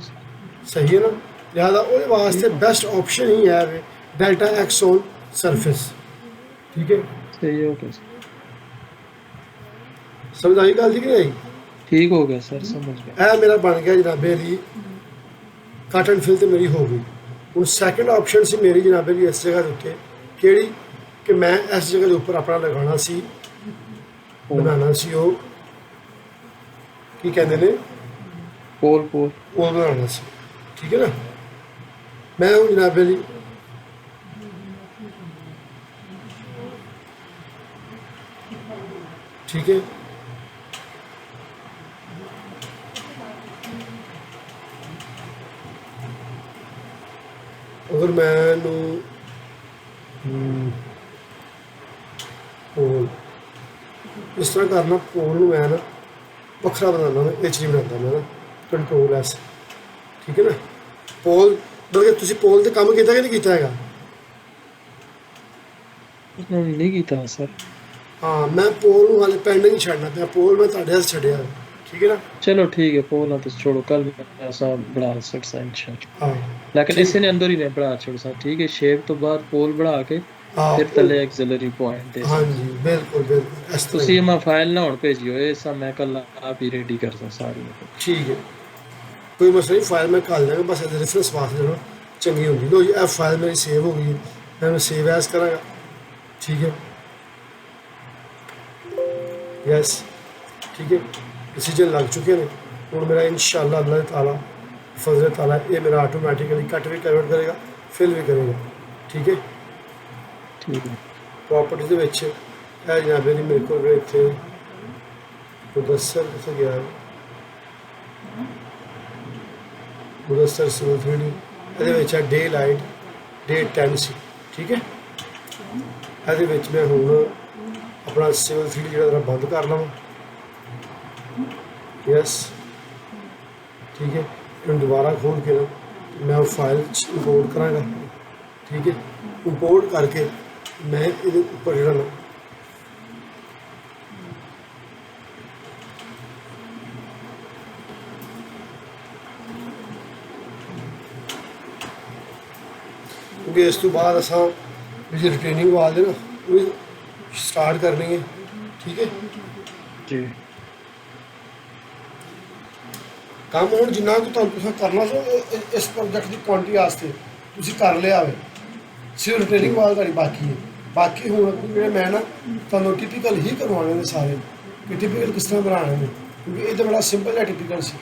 सही है ना, लिहाजा वो वास्ते बेस्ट ऑप्शन ही है डेल्टा एक्स ऑन सरफेस। ठीक है, सही हो गया। समझ आई गल जी कि नहीं? ठीक हो गया सर, समझ गया। यह मेरा बन गया जनाबे अली कट एंड फिल तो मेरी हो गई। हूँ सैकेंड ऑप्शन से मेरी जनाबे अली इस जगह के उत्ते केड़ी कि मैं इस जगह के उपर अपना लगाना सी, बनाना सी वो की कहते हैं पोल पोल पोल बनाना सी। ठीक है ना, मैं हूँ जनाबे अली ठीक है, अगर मैनू पोल इस तरह करना, पोल मैं ना वखरा बनाना, मैं एच नहीं बनाता मैं ना कंट्रोल एस। ठीक है ना, पोल बल्कि तुम पोल से काम किया कि नहीं किया है? नहीं कीता सर। हाँ, मैं पोल वाले पेंडिंग ही छड़ना पाया, पोल मैं तुहाडे हत्थ छड़िया। ठीक है ना, चलो ठीक है, पोल तो छोड़ो, कल ऐसा बढ़ा सकता इंशाल्लाह। हाँ लेकिन इसे ने अंदर ही नहीं बढ़ा छोड़ सा। ठीक है, शेप तो बाद पोल बढ़ा के हाँ फिर तले एक्सिलरी पॉइंट दे। हाँ जी बिल्कुल बिल्कुल इस तरह तुसी ही। मैं फाइल ना हुण भेजियो, ये सब मैं कल आप ही रेडी करता सारी। ठीक है, कोई मसला नहीं, फाइल मैं कर देंगे, बस रेफरेंस वास्ते जो चंगी होगी। लो जी, एफ फाइल मेरी सेव हो गई, मैं सेव एज करांगा। ठीक है, यस ठीक है, डिसीजन लग चुके हैं। हूँ मेरा इंशाअल्लाह अल्लाह ताला फजल ताला ये मेरा ऑटोमैटिकली कट भी कन्वर्ट करेगा, फिल भी करेगा। ठीक है, ठीक है। प्रॉपर्टी ਦੇ ਵਿੱਚ ਇਹ ਜਨਾਬੇ ਦੀ ਮੇਰੇ ਕੋਲ ਇੱਥੇ ਮੁਦੱਸਰ ਕਿੱਥੇ ਗਿਆ ਹੈ? ਮੁਦੱਸਰ ਸਿਵਲ 3D ਇਹਦੇ ਵਿੱਚ ਹੈ ਡੇ ਲਾਈਟ ਡੇ 10 ਸੀ, ਠੀਕ ਹੈ। ਇਹਦੇ ਵਿੱਚ ਮੈਂ ਹੁਣ ਆਪਣਾ ਸਿਵਲ 3D ਜਿਹੜਾ ਜਰਾ ਬੰਦ ਕਰ ਲਵਾਂ, ਯਸ, ਠੀਕ ਹੈ। ਇਹਨੂੰ ਦੁਬਾਰਾ ਖੋਲ ਕੇ ਨਾ ਮੈਂ ਉਹ ਫਾਈਲ ਇੰਪੋਰਟ ਕਰਾਂਗਾ, ਠੀਕ ਹੈ। ਇੰਪੋਰਟ ਕਰਕੇ ਮੈਂ ਇਹਦੇ ਉੱਪਰ ਜਿਹੜਾ ਨਾ क्योंकि इस तो बाद असा जो रिटेनिंग वाल है ना वो स्टार्ट करनी है, ठीक है जी। काम हुण जिन्ना कुछ तुहां करना सो इस प्रोजेक्ट की क्वांटिटी वास्ते तुसीं कर लिया है, सिर्फ रिटेनिंग वाल तुहाडी बाकी है। बाकी हुण जिहड़े मैं ना तुहानूं टिपिकल ही करवाने ने सारे कि टिपिकल किस तरह बनाने ने, क्योंकि ये तो बड़ा सिंपल है टिपिकल से।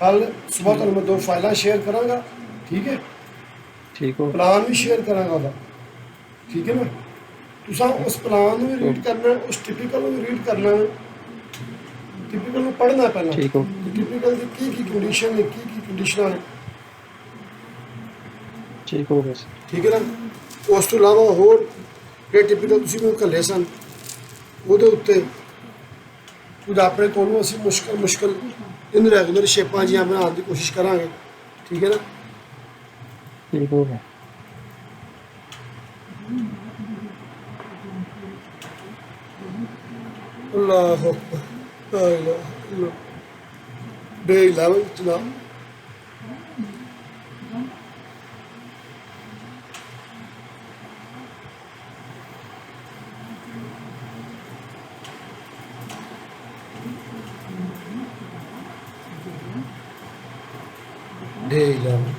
कल सुबह तुहानूं मैं 2 फाइलां शेयर करांगा, ठीक है, ठीक हो प्लान भी शेयर करांगा ਉਹਦਾ, ठीक है ना। तुसां उस प्लान ਨੂੰ ਵੀ ਰੀਡ ਕਰਨਾ, उस टिपिकल ਨੂੰ ਵੀ रीड करना, टिपिकल ਨੂੰ पढ़ना पहला, ठीक हो टिपिकल ਦੀ ਕੀ कंडीशन है, की कंडीशनां ने, ठीक हो बस ठीक है ना। ਉਸ ਤੋਂ ਇਲਾਵਾ ਹੋਰ ਜਿਹੜੇ ਟਿਪੀਕਲ ਤੁਸੀਂ ਮੈਨੂੰ ਘੱਲੇ ਸਨ ਉਹਦੇ ਉੱਤੇ ਕੁਝ ਆਪਣੇ ਕੋਲੋਂ ਅਸੀਂ ਮੁਸ਼ਕਲ ਇਨ ਰੈਗੂਲਰ ਸ਼ੇਪਾਂ ਜੀਆਂ ਬਣਾਉਣ ਦੀ ਕੋਸ਼ਿਸ਼ ਕਰਾਂਗੇ, ਠੀਕ ਹੈ ਨਾ। ठीक हो गया अल्लाह अकबर, ला इलाहा इल्लल्लाह। डे 11 जनाब, डे 11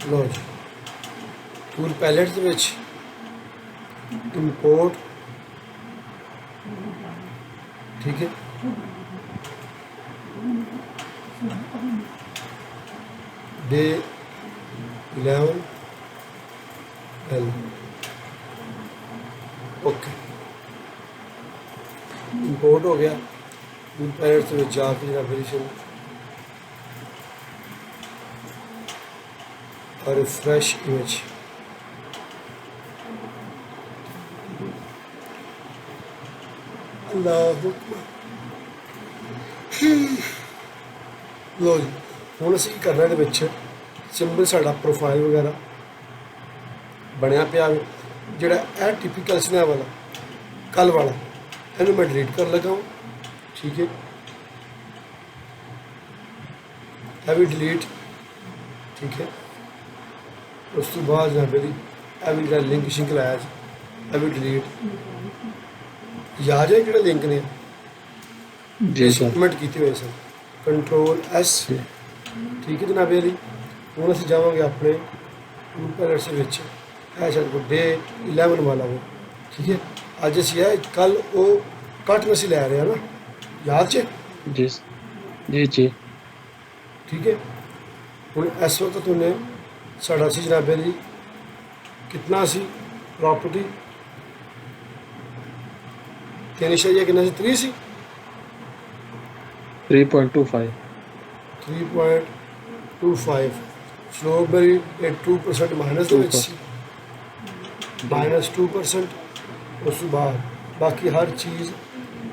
लो जी। टूल पैलेट ਦੇ ਵਿੱਚ इंपोर्ट, ठीक है, डे 11 एल, ओके इंपोर्ट हो गया। टूल पैलेट ਦੇ ਵਿੱਚ ਜਾ ਕੇ ਜਿਹੜਾ वेरिएशन और रिफ्रेश इमेज, अल्लाह लो जी। ਹੁਣ ਅਸੀਂ ਕੀ ਕਰਨਾ, ਇਹਦੇ ਵਿੱਚ ਸਿੰਬਲ ਸਾਡਾ ਪ੍ਰੋਫਾਈਲ ਵਗੈਰਾ ਬਣਿਆ ਪਿਆ ਵੇ, ਜਿਹੜਾ ਇਹ ਟਿਪੀਕਲ ਸੀ ਨਾ ਵਾਲਾ ਕੱਲ ਵਾਲਾ, ਇਹਨੂੰ ਮੈਂ ਡਿਲੀਟ ਕਰ ਲਗਾ, ਠੀਕ ਹੈ। ਇਹ ਵੀ ਡਿਲੀਟ, ठीक है। उस तो बाद जहाँ पे भी लिंक शिंक लाया अभी डिलीट, याद है कि लिंक ने जी सर सबमिट किए हुए सन, कंट्रोल एस, ठीक है जनाब जी। हूँ अस जावे अपने पैलेट से शायद डे 11 वाला वो, ठीक है। अज असी है कल वो कट में असी लै रहे हैं ना, याद च जी जी जी, ठीक है। हूँ इस वक्त तुमने साढ़ा सी जनाबे जी कितना सी प्रॉपर्टी 3 कितना सी 3 सी 3.25 3.25 स्लोप मेरी 2% माइनस -2%। उस बाद बाकी हर चीज़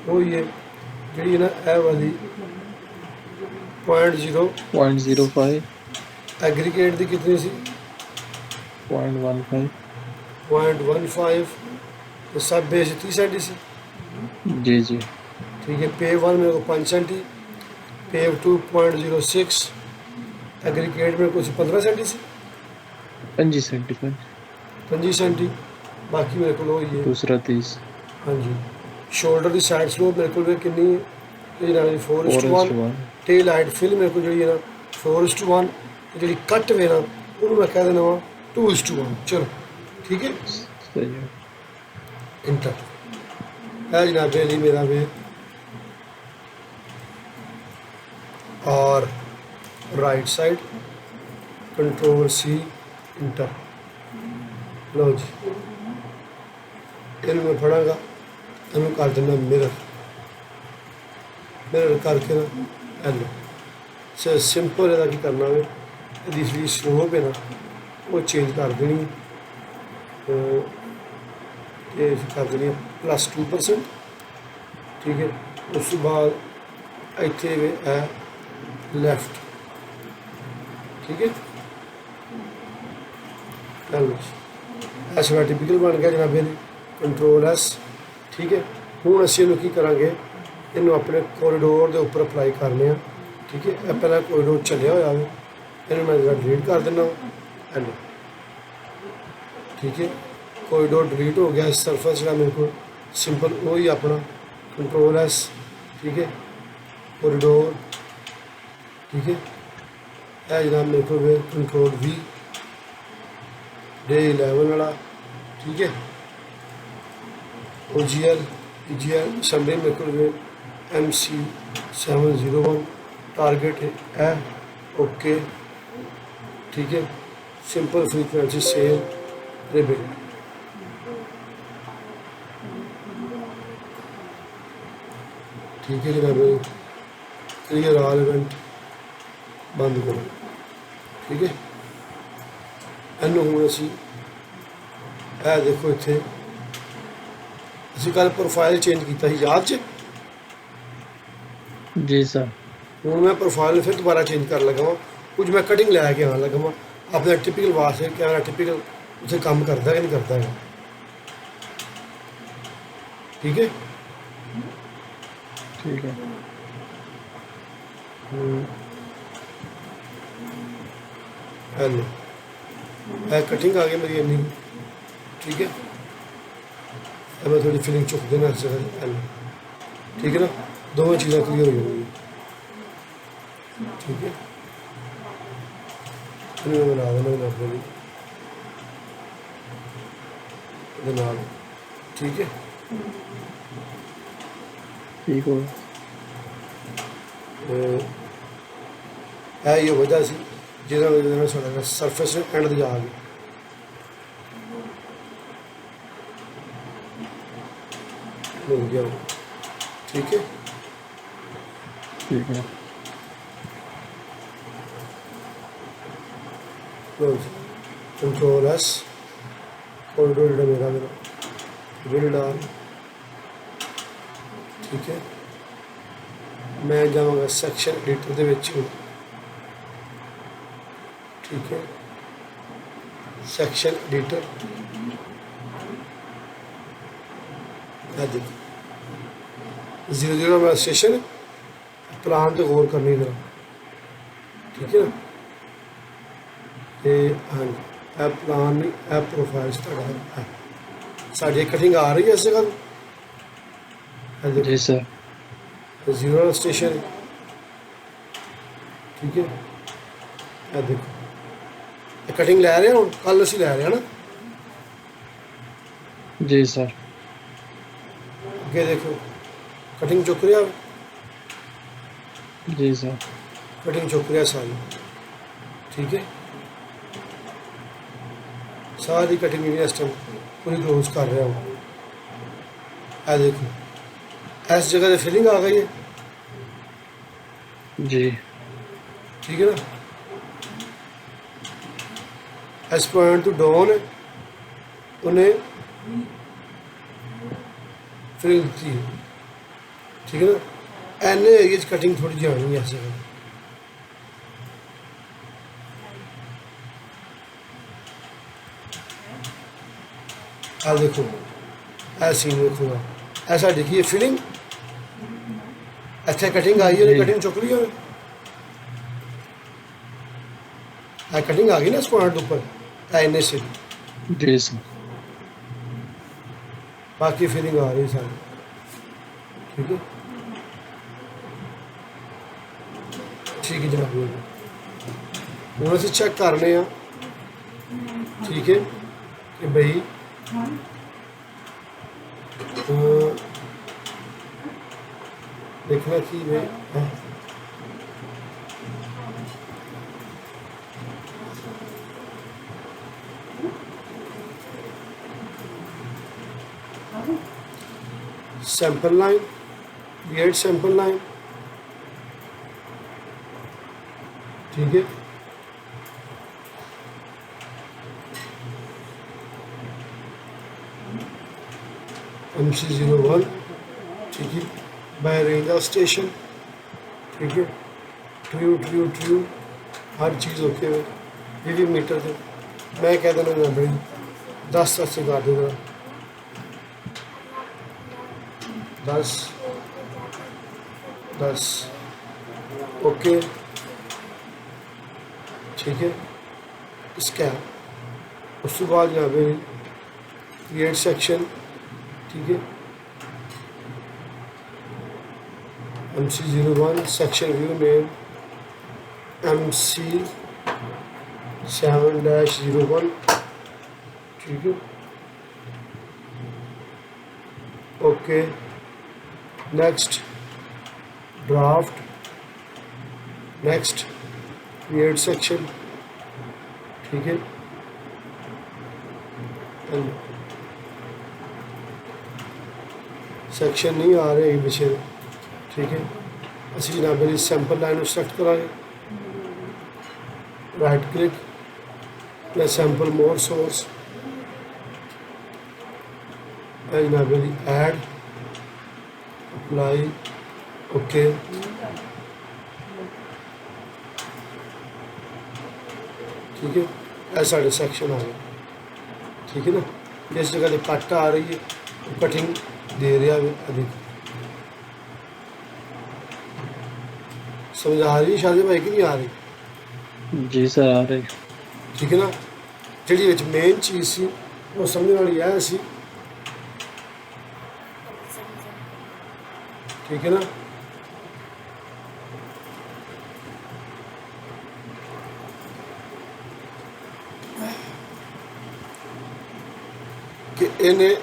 वही है जी ना, ए वाली 0.05 एग्रीगेट की कितनी सी 0.15 0.15, तो सब बेस 30 सेंटी सी, जी जी, ठीक है। पे 1 मेरे को 5 सेंटी, पे 2.06, एग्रीगेट मेरे को 15 सेंटी सी, 5 सेंटी, 5 सेंटी, बाकी मेरे को वही है दूसरा 30। हाँ जी। शोल्डर की साइड स्लोप मेरे को कितनी है, 4:1। टेल हाइट फिल मेरे को जी है ना 4:1, जी कट वे ना उन्होंने मैं कह देना वा 2:1, चलो ठीक है। सही है। इंटर है जनाब जी मेरा वे, और right side control C enter, लो जी। इन्हू मैं फड़ागा, इन्हू कर देना मिरर, मिरर करके ना लो ਸਿੰਪਲ ਇਹਦਾ ਕੀ ਕਰਨਾ ਵੇ, ਇਹਦੀ ਜਿਹੜੀ ਸਲੋਪ ਹੈ ਨਾ ਉਹ ਚੇਂਜ ਕਰ ਦੇਣੀ ਤੇ ਕਰ ਦੇਣੀ +2%। ਠੀਕ ਹੈ, ਉਸ ਤੋਂ ਬਾਅਦ ਇੱਥੇ ਵੇ ਹੈ ਲੈਫਟ। ਠੀਕ ਹੈ, ਚਲੋ ਐਸ ਸਾਡਾ ਟਿਪੀਕਲ ਬਣ ਗਿਆ ਜਨਾਬ ਇਹਦੇ Ctrl+S। ਠੀਕ ਹੈ, ਹੁਣ ਅਸੀਂ ਇਹਨੂੰ ਕੀ ਕਰਾਂਗੇ, ਇਹਨੂੰ ਆਪਣੇ ਕੋਰੀਡੋਰ ਦੇ ਉੱਪਰ ਅਪਲਾਈ ਕਰਨੇ ਆ। ਠੀਕ ਹੈ, ਇਹ ਪਹਿਲਾਂ ਕੋਰੀਡੋਰ ਚੱਲਿਆ ਹੋਇਆ ਵੇ, ਇਹਨੂੰ ਮੈਂ ਜਰਾ ਡਿਲੀਟ ਕਰ ਦਿੰਦਾ ਇਹਨੂੰ। ਠੀਕ ਹੈ, ਕੋਰੀਡੋਰ ਡਿਲੀਟ ਹੋ ਗਿਆ। ਸਰਫੇਸ ਜਿਹੜਾ ਮੇਰੇ ਕੋਲ ਸਿੰਪਲ ਉਹੀ ਆਪਣਾ Ctrl+S। ਠੀਕ ਹੈ, ਕੋਰੀਡੋਰ। ਠੀਕ ਹੈ, ਇਹ ਜਨਾਬ ਮੇਰੇ ਕੋਲ ਵੇ Ctrl+V ਡੇ 11 ਵਾਲਾ। ਠੀਕ ਹੈ, OGL ਸੰਡੇ ਮੇਰੇ ਕੋਲ ਵੇ MC701 टारगेट है ओके। ठीक है, सिंपल फ्रीक्वेंसी सेव रिबिट। ठीक है जनाब, क्लियर ऑल इवेंट बंद करो। ठीक है, ਇਹਨੂੰ ਹੁਣ ਅਸੀਂ ਇਹ ਦੇਖੋ ਇੱਥੇ ਅਸੀਂ ਕੱਲ ਪ੍ਰੋਫਾਈਲ ਚੇਂਜ ਕੀਤਾ ਸੀ, ਯਾਦ 'ਚ? जी सर। ਹੁਣ ਮੈਂ ਪ੍ਰੋਫਾਈਲ ਫਿਰ ਦੁਬਾਰਾ ਚੇਂਜ ਕਰਨ ਲੱਗਾ ਵਾਂ, ਕੁਝ ਮੈਂ ਕਟਿੰਗ ਲੈ ਕੇ ਆਉਣ ਲੱਗਾ ਵਾਂ ਆਪਣੇ ਟਿਪੀਕਲ ਵਾਸਤੇ, ਕੈਮਰਾ ਟਿਪੀਕਲ ਉੱਥੇ ਕੰਮ ਕਰਦਾ ਕਿ ਨਹੀਂ ਕਰਦਾ ਹੈਗਾ। ਠੀਕ ਹੈ, ठीक है। ਹੈਲੋ, ਇਹ ਕਟਿੰਗ ਆ ਗਈ ਮੇਰੀ ਇੰਨੀ। ਠੀਕ ਹੈ, ਇਹ ਮੈਂ ਥੋੜੀ ਫਿਲਿੰਗ ਚੁੱਕ ਦੇਣਾ ਇਸ ਜਗ੍ਹਾ ਤੇ। ਹੈਲੋ, ਠੀਕ ਹੈ ਨਾ, ਦੋਵੇਂ ਚੀਜ਼ਾਂ ਕਲੀਅਰ ਹੋ ਜਾਣਗੀਆਂ। ਠੀਕ ਹੈ, ਇਹਨੂੰ ਮੈਂ ਬਣਾ ਦੇਣਾ ਨੋਰਮਲੀ ਇਹਦੇ ਨਾਲ। ਠੀਕ ਹੈ, ठीक हो। ਇਹ ਵਜ੍ਹਾ ਸੀ ਜਿਹਦਾ ਵਜ੍ਹਾ ਨਾਲ ਸਾਡਾ ਸਰਫੇਸ ਐਂਡ ਤੇ ਜਾ ਗਿਆ। ਮਿਲ ਗਿਆ। ਠੀਕ ਹੈ, ठीक है। Ctrl+S ਕੋਰੀਡੋਰ ਜਿਹੜਾ ਮੇਰਾ ਬਿਲਡ ਆ। ਠੀਕ ਹੈ, ਮੈਂ ਜਾਵਾਂਗਾ ਸੈਕਸ਼ਨ ਐਡੀਟਰ ਦੇ ਵਿੱਚ। ਠੀਕ ਹੈ, ਸੈਕਸ਼ਨ ਐਡੀਟਰ ਆ ਦੇਖੋ 00 ਵਾਲਾ ਸੈਸ਼ਨ ਪਲਾਨ ਤੇ ਗੌਰ ਕਰਨੀ ਜਰਾ। ਠੀਕ ਹੈ ਨਾ, ਤੇ ਹਾਂਜੀ ਇਹ ਪਲਾਨ ਨਹੀਂ, ਇਹ ਪ੍ਰੋਫਾਈਲ ਤੁਹਾਡਾ ਸਾਡੀ ਕਟਿੰਗ ਆ ਰਹੀ ਹੈ ਇਸ ਜਗ੍ਹਾ ਤੋਂ। जी सर। 0 ਵਾਲਾ ਸਟੇਸ਼ਨ। ਠੀਕ ਹੈ, ਇਹ ਦੇਖੋ ਇਹ ਕਟਿੰਗ ਲੈ ਰਹੇ ਹੁਣ, ਕੱਲ ਅਸੀਂ ਲੈ ਰਹੇ ਹਾਂ ਨਾ। जी सर। ਅੱਗੇ ਦੇਖੋ ਕਟਿੰਗ ਚੁੱਕ ਰਿਹਾ, जी सर। ਕਟਿੰਗ ਚੁੱਕ ਰਿਹਾ ਸਾਰੀ। ਠੀਕ ਹੈ, ਸਾਰੀ ਕਟਿੰਗ ਵੀ ਇਸ ਟਾਈਮ ਪੂਰੀ ਕਲੋਜ਼ ਕਰ ਰਿਹਾ ਹਾਂ। ਇਹ ਦੇਖੋ ਇਸ ਜਗ੍ਹਾ ਤੇ ਫਿਲਿੰਗ ਆ ਗਈ ਹੈ। जी। ਠੀਕ ਹੈ ਨਾ, ਇਸ ਪੁਆਇੰਟ ਤੋਂ ਡਾਊਨ ਉਹਨੇ ਫਿਲਿੰਗ ਦਿੱਤੀ। ਠੀਕ ਹੈ ਨਾ, ਐਨੇ ਏਰੀਏ 'ਚ ਕਟਿੰਗ ਥੋੜੀ ਜਿਹੀ ਆਉਣੀ ਹੈ ਇਸ ਜਗ੍ਹਾ। ਆ ਦੇਖੋ ਇਹ ਸੀਨ ਦੇਖੋ, ਐਸਾ ਦੇਖੀਏ ਫਿਲਿੰਗ ਇੱਥੇ ਕਟਿੰਗ ਆਈ, ਉਹਨੇ ਕਟਿੰਗ ਚੁੱਕ ਲਈ। ਉਹਨੇ ਇਹ ਕਟਿੰਗ ਆ ਗਈ ਨਾ ਇਸ ਪੁਆਇੰਟ ਉੱਪਰ, ਐਨੇ ਸੇ जी सर। ਬਾਕੀ ਫਿਲਿੰਗ ਆ ਰਹੀ ਸਾਰੀ। ਠੀਕ ਹੈ, ਠੀਕ ਹੈ ਜਨਾਬ। ਹੁਣ ਅਸੀਂ ਚੈੱਕ ਕਰਨੇ ਆ। ਠੀਕ ਹੈ ਕਿ ਬਈ देखना कि मैं sample line, create sample line. ठीक है। MC01 ठीक है, बाय रेंज स्टेशन ठीक है, ट्रू हर चीज़ ओके है। ये मीटर थे मैं कह देना ना भाई 10 से कर देना 10 ओके ठीक है। इसका उसके बाद यहाँ पे क्रिएट सेक्शन ठीक है, MC01 section view name MC7-01 ठीक है, okay. Next draft, next create section ठीक है, सेक्शन नहीं आ रहे पिछले ठीक है। असं जनाब मेरी सैंपल लाइन सेलेक्ट करांगे, राइट क्लिक या सैंपल मोर सोर्स जनाब मेरी ऐड अप्लाई ओके ठीक है। यह साढ़े सैक्शन आ गए ठीक है ना। जिस जगह से कट आ रही है कटिंग दे रहा है अधिक। समझ आ रही है शादी भाई कि नहीं आ रही? जी सर आ रही। ठीक है ना। जी मेन चीज़ सी वो समझने वाली है सी ठीक है ना। कि इन्हें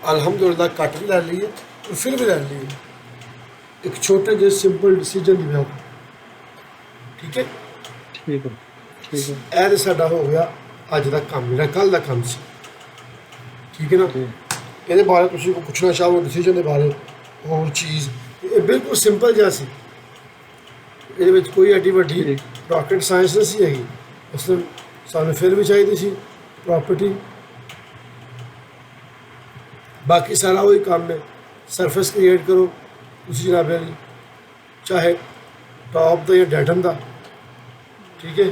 अलहमदुलिल्लाह कट भी लै ली है और फिर भी लै ली है एक छोटे जे सिंपल डिसीजन की वजह ठीक है। ठीक है ठीक है। यह तो साडा हो गया अज का काम जो कल का काम से ठीक है ना। जी ये बारे तुम को पूछना चाहो डिसीजन के बारे और चीज़ ये बिल्कुल सिंपल जैसी ये कोई एडी वड्डी ठीक रॉकेट साइंस नहीं सी हैगी। उसने सानू फिर भी चाहिए सी प्रॉपर्टी बाकी सारा वही काम है। सरफेस क्रिएट करो उसी जनाब वाली चाहे टॉप का या डैटम का ठीक है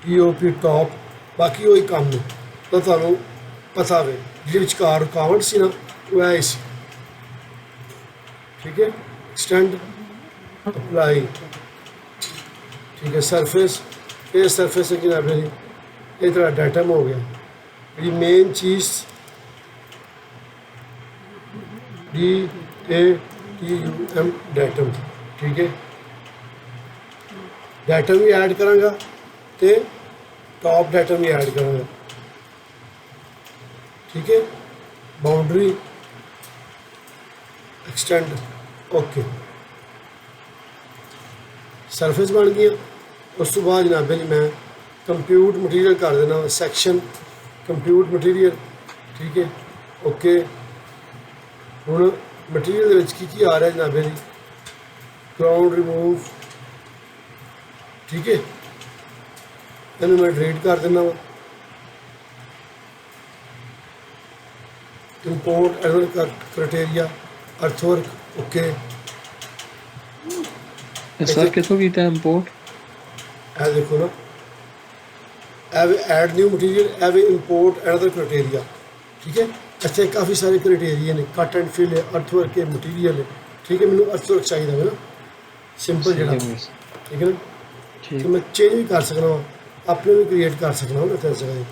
POP टॉप बाकी वही काम है तो थानू पता है जी विचकार रुकावट सी ना वो है सी ठीक है। एक्सटेंड अप्लाई ठीक है सरफेस ये सरफेस है जनाब वाली ये थोड़ा डैटम हो गया जी मेन चीज़ DATUM डैटम ठीक है। डैटम भी ऐड करांगा तो टॉप डैटम भी ऐड करांगा ठीक है। बाउंड्री एक्सटेंड ओके सरफेस बन गई। उस तो बाद जनाब जी मैं कंप्यूट मटीरियल कर देना सैक्शन कंप्यूट मटीरियल ठीक है ओके। हूँ मटीरियल की आ रहा है जनाब जी ग्राउंड रिमूव ठीक है। इन्हें मैं डिलीट कर देना वा import another criteria earthwork okay. Sir कितों कीता इंपोर्ट ए देखो ना ऐड न्यू मटीरियल एव इंपोर्ट एनदर क्राइटेरिया ठीक है। इतने काफ़ी सारे क्राइटेरिया ने कट एंड फिल है अर्थवर्क है मटीरियल है ठीक है। मैंने अर्थवर्क चाहिए है ना सिंपल जरा ठीक है ना। तो मैं चेंज भी कर सकना वा अपने भी क्रिएट कर सकना हूँ ना जगह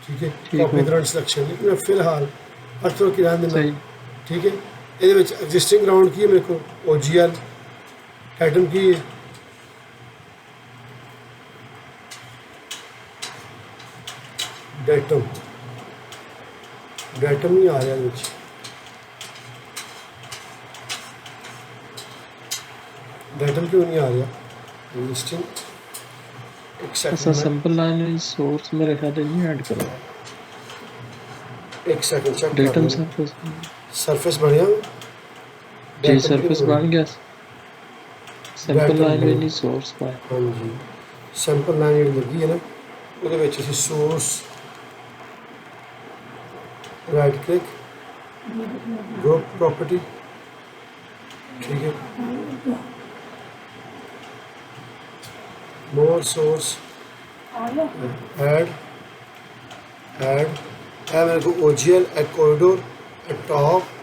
ठीक है। कॉपी ग्राउंड सिलेक्शन लेकिन मैं फिलहाल अर्थवर्क की रहने देना ठीक है। ये एग्जिस्टिंग ग्राउंड की है मेरे को OGL आइटम की है डेटम डेटम नहीं आ रहा डेटम क्यों नहीं आ रहा एग्जिस्टिंग ऐसा सिंपल लाइन सोर्स मेरे ख्याल नहीं ऐड करो एक second check datum surface surface बढ़िया जी सरफेस बन गया ਸਿੰਪਲ Datum ਲੈਂਗੁਏਜ name। ਨਹੀਂ ਸੋਰਸ ਫਾਈਲ। ਹਾਂਜੀ ਸਿੰਪਲ ਲਾਈਨ ਜਿਹੜੀ ਲੱਗੀ ਹੈ ਨਾ ਉਹਦੇ ਵਿੱਚ ਅਸੀਂ source right click group property ਠੀਕ ਹੈ ਮੋਰ ਸੋਰਸ ਐਡ ਇਹ ਮੇਰੇ ਕੋਲ OGL ਇਹ ਕੋਰੀਡੋਰ ਇਹ ਟॉप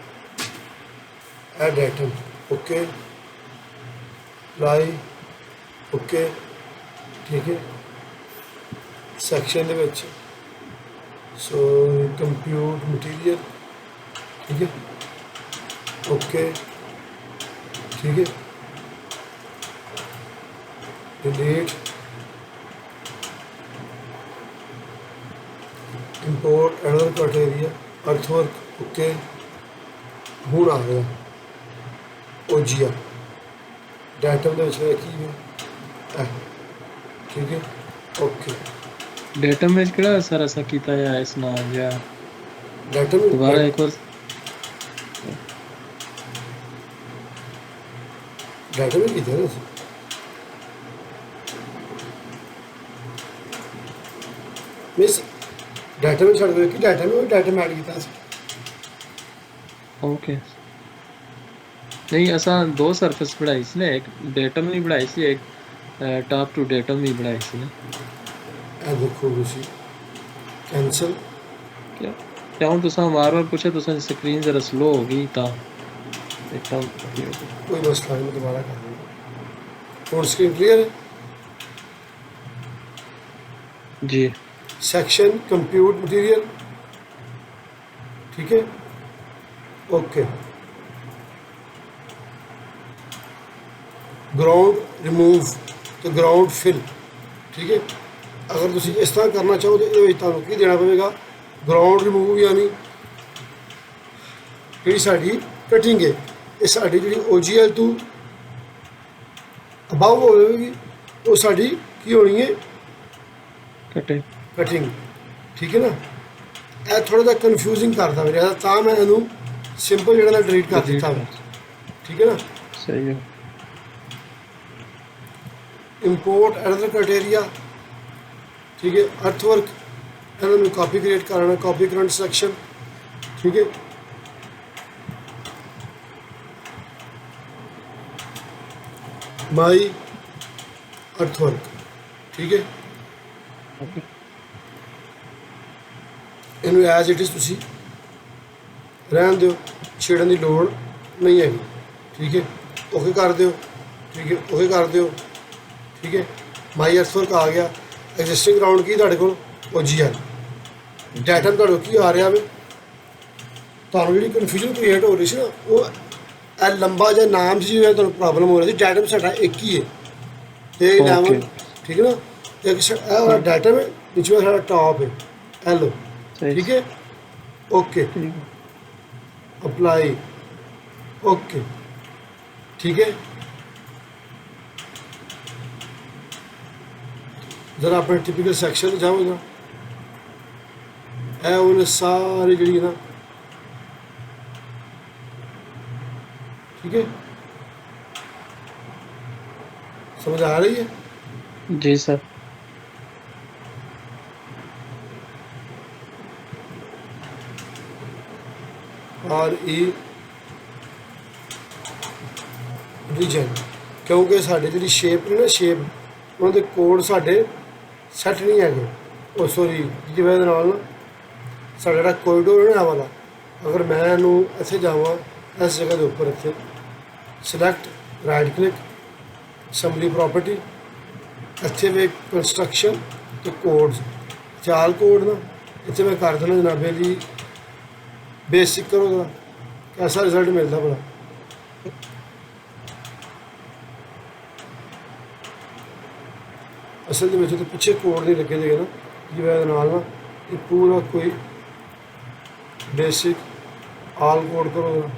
ਇਹ ਡੈਟਮ ਓਕੇ ਲਾਈ ਓਕੇ ਠੀਕ ਹੈ ਸੈਕਸ਼ਨ ਦੇ ਵਿੱਚ ਸੋ ਕੰਪਿਊਟ ਮਟੀਰੀਅਲ ਠੀਕ ਹੈ ਓਕੇ ਠੀਕ ਹੈ delete import adder criteria earthwork okay ਹੁਣ ਆ ਗਿਆ OGL ਡੈਟਮ ਦੇ ਵਿੱਚ ਕੀ ਹੈ ਠੀਕ ਹੈ ਓਕੇ ਡੇਟਮ ਵਿੱਚ ਕਿਹੜਾ ਸਰ ਅਸਾਂ ਕੀਤਾ ਹੈ ਇਸ ਨਾਲ ਜਾਂ ਡੈਟਮ ਦੁਬਾਰਾ ਇੱਕ ਵਾਰ ਡੈਟਮ ਹੀ ਕੀਤਾ ਨਾ ਮਿਸ ਡਾਟਾ ਨੂੰ ਛੱਡ ਦਿਓ ਕਿ ਡਾਟਾ ਮੈਂ ਐਡ ਕੀਤਾ ਸੀ ਓਕੇ ਨਹੀਂ ਅਸਾਂ ਦੋ ਸਰਫੇਸ ਬਣਾਈ ਸੀ ਨਾ ਇੱਕ ਡੇਟਮ ਨਹੀਂ ਬਣਾਈ ਸੀ ਇੱਕ ਟਾਪ ਟੂ ਡੇਟਮ ਵੀ ਬਣਾਈ ਸੀ ਨਾ ਇਹ ਦੇਖੋ ਤੁਸੀਂ ਕੈਂਸਲ क्या हूँ तुसा बार बार पूछा तुसा स्क्रीन जरा स्लो हो गई था एकदम कोई मसला नहीं मैं दोबारा कर दूँगा फोन स्क्रीन क्लियर है जी सेक्शन कंप्यूट मटेरियल ठीक है ओके ग्राउंड रिमूव तो ग्राउंड फिल ठीक है अगर तुम इस तरह करना चाहो तो ये की देना पवेगा ग्राउंड रिमूव यानी जी साड़ी कटिंग है ये साड़ी जी OGL टू अबाव होगी वो साड़ी की होनी है कटिंग ठीक है ना यह थोड़ा जा कन्फ्यूजिंग करता मेरे तो मैं इनू सिंपल जो डिलीट कर दिता ठीक है ना सही है इंपोर्ट एडर क्राइटेरिया ठीक है अर्थवर्क इन्होंने कॉपी क्रिएट कराना कॉपी करंट सिलेक्शन ठीक है माई अर्थवर्क ठीक है इन्हों एज इट इज़ तुसी रहन दो छेड़न की लोड़ नहीं है ठीक है ओके कर दो ठीक है ओके कर दो ठीक है माई अर्थवर्क आ गया एग्जिस्टिंग ग्राउंड की तुहाडे कोल OGL ਡੈਟਮ ਤੁਹਾਡੇ ਕੀ ਆ ਰਿਹਾ ਵੇ ਤੁਹਾਨੂੰ ਜਿਹੜੀ ਕਨਫਿਊਜ਼ਨ ਕ੍ਰੀਏਟ ਹੋ ਰਹੀ ਸੀ ਨਾ ਉਹ ਇਹ ਲੰਬਾ ਜਿਹਾ ਨਾਮ ਸੀ ਜਿਹੜਾ ਤੁਹਾਨੂੰ ਪ੍ਰੋਬਲਮ ਹੋ ਰਹੀ ਸੀ ਡੈਟਮ ਸਾਡਾ ਇੱਕ ਹੀ ਹੈ ਤੇ ਨਾਮ ਠੀਕ ਹੈ ਨਾ ਇੱਕ ਇਹ ਵਾਲਾ ਡੈਟਮ ਹੈ ਵਿੱਚ ਸਾਡਾ ਟਾਪ ਹੈ ਇਹ ਲੋ ਠੀਕ ਹੈ ओके अप्लाई ओके ठीक है जरा अपने टिपिकल सैक्शन जाओ उन्हें सारी जी ना ठीक है समझ आ रही है जी सर और ई रीजन क्योंकि साढ़े जी शेप ने ना शेप उन्होंने कोड साढ़े सैट नहीं है ਉਹ ਸੋਰੀ ਜਿਹਦੀ ਵਜ੍ਹਾ ਨਾਲ ਨਾ ਸਾਡਾ ਜਿਹੜਾ ਕੋਰੀਡੋਰ ਹੈ ਨਾ ਵਾਲਾ ਅਗਰ ਮੈਂ ਇਹਨੂੰ ਇੱਥੇ ਜਾਵਾਂ ਇਸ ਜਗ੍ਹਾ ਦੇ ਉੱਪਰ ਇੱਥੇ select right click assembly property ਇੱਥੇ ਵੇ ਕੰਸਟਰਕਸ਼ਨ ਤੇ ਕੋਡਸ ਚਾਲ ਕੋਡ ਨਾ ਇੱਥੇ ਮੈਂ ਕਰ ਦੇਣਾ ਜਨਾਬੇ ਦੀ बेसिक करो जरा कैसा रिजल्ट मिलता बड़ा असल में तो पिछले कोड नहीं लगे थे ना जी वजह नाल ना ये पूरा कोई बेसिक आल कोड करो जरा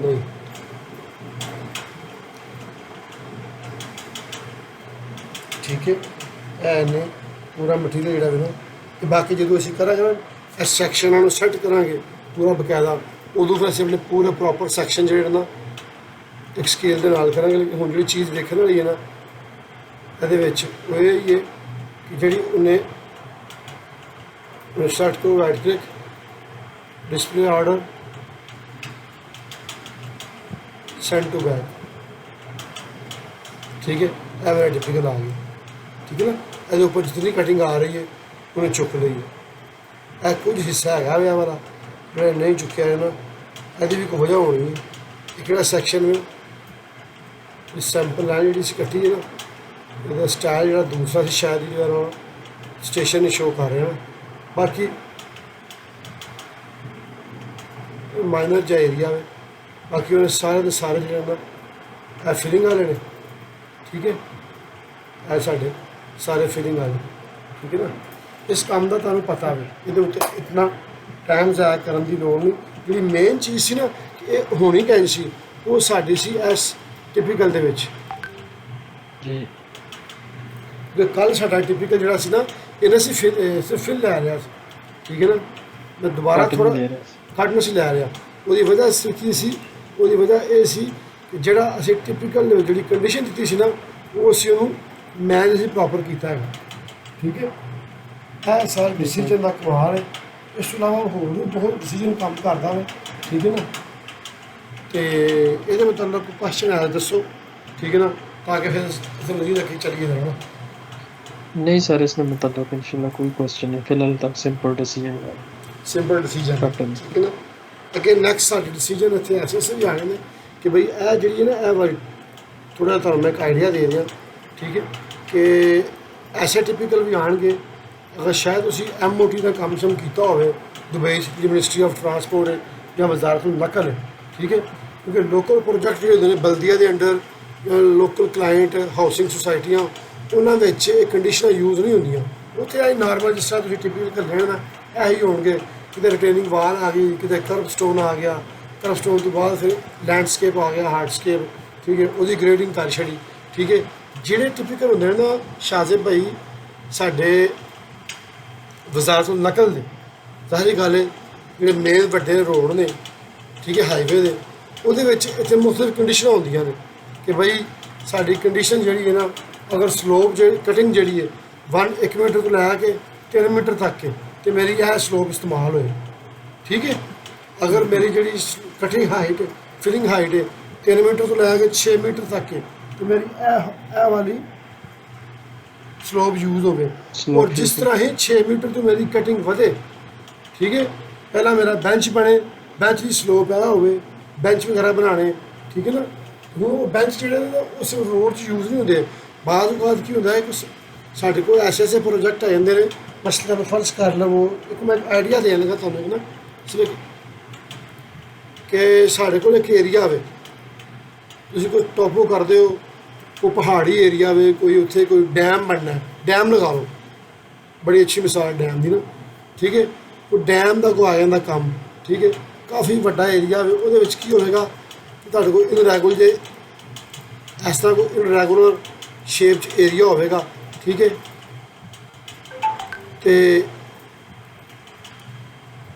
नहीं ठीक है ने पूरा मटीरियल जोड़ा भी ना बाकी जो अभी करा ਇਸ ਸੈਕਸ਼ਨਾਂ ਨੂੰ ਸੈੱਟ ਕਰਾਂਗੇ ਪੂਰਾ ਬਕਾਇਦਾ, ਉਦੋਂ ਫਿਰ ਅਸੀਂ ਆਪਣੇ ਪੂਰੇ ਪ੍ਰੋਪਰ ਸੈਕਸ਼ਨ ਜਿਹੜੇ ਨਾ ਇੱਕ ਸਕੇਲ ਦੇ ਨਾਲ ਕਰਾਂਗੇ। ਲੇਕਿਨ ਹੁਣ ਜਿਹੜੀ ਚੀਜ਼ ਦੇਖਣ ਵਾਲੀ ਹੈ ਨਾ ਇਹਦੇ ਵਿੱਚ ਉਹ ਇਹ ਹੀ ਹੈ ਕਿ ਜਿਹੜੀ ਉਹਨੇ ਸੈੱਟ ਕਰੋ, right click, display order, send to back, ठीक है। यह मेरा टिपिकल आ गया, ठीक है ना। ये ऊपर जितनी कटिंग आ रही है उन्हें चुक ली है। यह कुछ हिस्सा है वह वाला जो नहीं चुकया है ना, यदि भी कोई वजह होनी है। एक सैक्शन में सैंपल लाइन जी कट्टी है ना, यदा स्टाइल जो दूसरा से शायद जो स्टेशन ही शो कर रहे हैं। बाकी माइनर जिहा एरिया है, बाकी उन्हें सारे के सारे जो ना फिलिंग वाले ने, ठीक है। ये साढ़े सारे फिलिंग वाले, ठीक है ना। इस काम का तुहानूं पता है, ये इतना टाइम ज़ाया करने की लोड़ नहीं। जी मेन चीज़ सी ना कि ये होनी चाहिए सी, वो साडी सी इस टिपिकल दे विच। कल साडा टिपिकल जिहड़ा सी ना इन्हें सिर्फ फिल लै रहा, ठीक है ना। मैं दोबारा थोड़ा कट नहीं लै रहा, उसकी वजह की सी, उसकी वजह यह सी कि जिहड़ा असीं टिपिकल जिहड़ी कंडीशन दी सी ना वो असीं उहनूं मैच असीं प्रॉपर कीता है, ठीक है। यह सारा डिसीजन का कमाल है। इस तो इलावा होर भी बहुत डिसीजन काम करता है, ठीक है ना। तो ये मतलब कोई क्वेश्चन है दसो, ठीक है ना, ताकि फिर असीं मजीद अग्गे चलिए जाना। नहीं सर, इसने मतलब इंशाल्लाह कोई क्वेश्चन नहीं, फिलहाल तक सिंपल डिसीजन है, सिंपल डिसीजन, ठीक है ना। अगे नैक्सट साडे डिसीजन इत्थे ऐसे समझाने ने कि बई यह जी है ना, यह वाली थोड़ा तुहानूं मैं एक आइडिया दे दिया, ठीक है, कि ऐसे टिपिकल भी आएंगे। अगर शायद तुसीं MOT का काम शम किया हो दुबई जी मिनिस्ट्री ऑफ ट्रांसपोर्ट है या वजारत नकल है, ठीक है। क्योंकि लोकल प्रोजेक्ट जो होंगे बल्दिया के अंडर लोकल क्लाइंट हाउसिंग सोसाइटियां उन्होंने कंडीशन यूज़ नहीं होंदियां। उत्थे नॉर्मल जिस तरह तुसीं टिपिकल लेना यही होंगे, कितने रिटेनिंग वाल आ गई, कितने कर्व स्टोन आ गया, कर्व स्टोन तो बाद फिर लैंडस्केप आ गया, हार्डस्केप, ठीक है, वो ग्रेडिंग कर छड़ी, ठीक है। जिहड़े टिपिकल होंदे ना शाहजेब भाई साडे वजारत नकल दे, जाहिर गल है जिहड़े मेन वड्डे रोड ने, ठीक है, हाईवे दे उहदे विच इत्थे मुख्तलिफ कंडीशन होंदियां ने कि भाई साडी कंडीशन जिहड़ी है ना, अगर स्लोप जी कटिंग जिहड़ी है 1 मीटर तो लैके 3 मीटर तक के तो मेरी यह स्लोप इस्तेमाल होए, ठीक है। अगर मेरी जी कटिंग हाइट फिलिंग हाइट है 3 मीटर तो लैके 6 मीटर तक के तो मेरी यह वाली स्लोप यूज़ हो। और जिस तरह ही 6 मीटर तो मेरी कटिंग वधे, ठीक है, पहला मेरा बेंच बने, बेंच की स्लोप पैदा हो, बेंच वगैरह बनाने, ठीक है ना। वो बेंच जो उस रोड यूज़ नहीं होंगे। बाद की होंगे कि साढ़े को ऐसे ऐसे प्रोजेक्ट आ जाते हैं, मसलन फर्ज कर लवो, एक मैं आइडिया देन लगा तुहानूं ना सिर्फ कि साढ़े को एक एरिया आए, तुसीं कोई टॉपो करते हो, कोई पहाड़ी एरिया आए, कोई उत्थे कोई डैम बनना है, डैम लगा लो, बड़ी अच्छी मिसाल डैम की ना, ठीक है। कोई डैम का कोई आ जाता काम, ठीक है, काफ़ी वड्डा एरिया आए, वो की होगा कि तुहाडे कोल इनरैगुलर जे इस तरह कोई इनरैगुलर शेप एरिया होगा, ठीक है। तो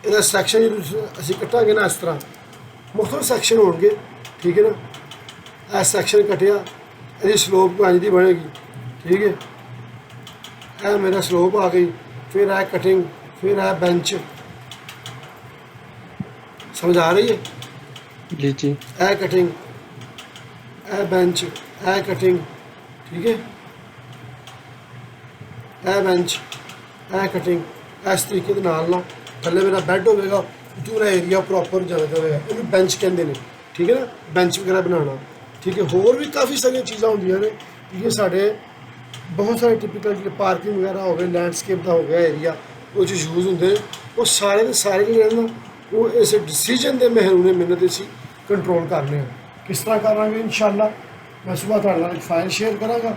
यदा सैक्शन असीं कट्टांगे ना इस तरह मुख्तलिफ सैक्शन होंगे, ठीक है ना। यह सैक्शन कटिया, यदि स्लोप को इंज दी बनेगी, ठीक है। यह मेरा स्लोप आ गई, फिर है कटिंग, फिर है बेंच, समझ आ रही है जी जी। यह कटिंग, यह बेंच, यह कटिंग, ठीक है, यह बेंच, यह कटिंग, इस तरीके के नाल ना थल्ले मेरा बैड होगा, पूरा एरिया प्रॉपर जाता होगा, इन्हें बेंच कहते हैं, ठीक है ना। बेंच वगैरह बनाना, ठीक है। होर भी काफ़ी सारिया चीज़ा होंदियां ने, ये साढ़े बहुत सारे टिपिकल जो पार्किंग वगैरह हो गए, लैंडस्केप का हो गया एरिया, वो जो यूज़ होंगे वो सारे के सारे जो ना वो इस डिसीजन के महरूने मिन्नत असीं कंट्रोल करने हैं। किस तरह करांगे इंशाअल्लाह मैं सुबह तुहाडे नाल एक फाइल शेयर करांगा,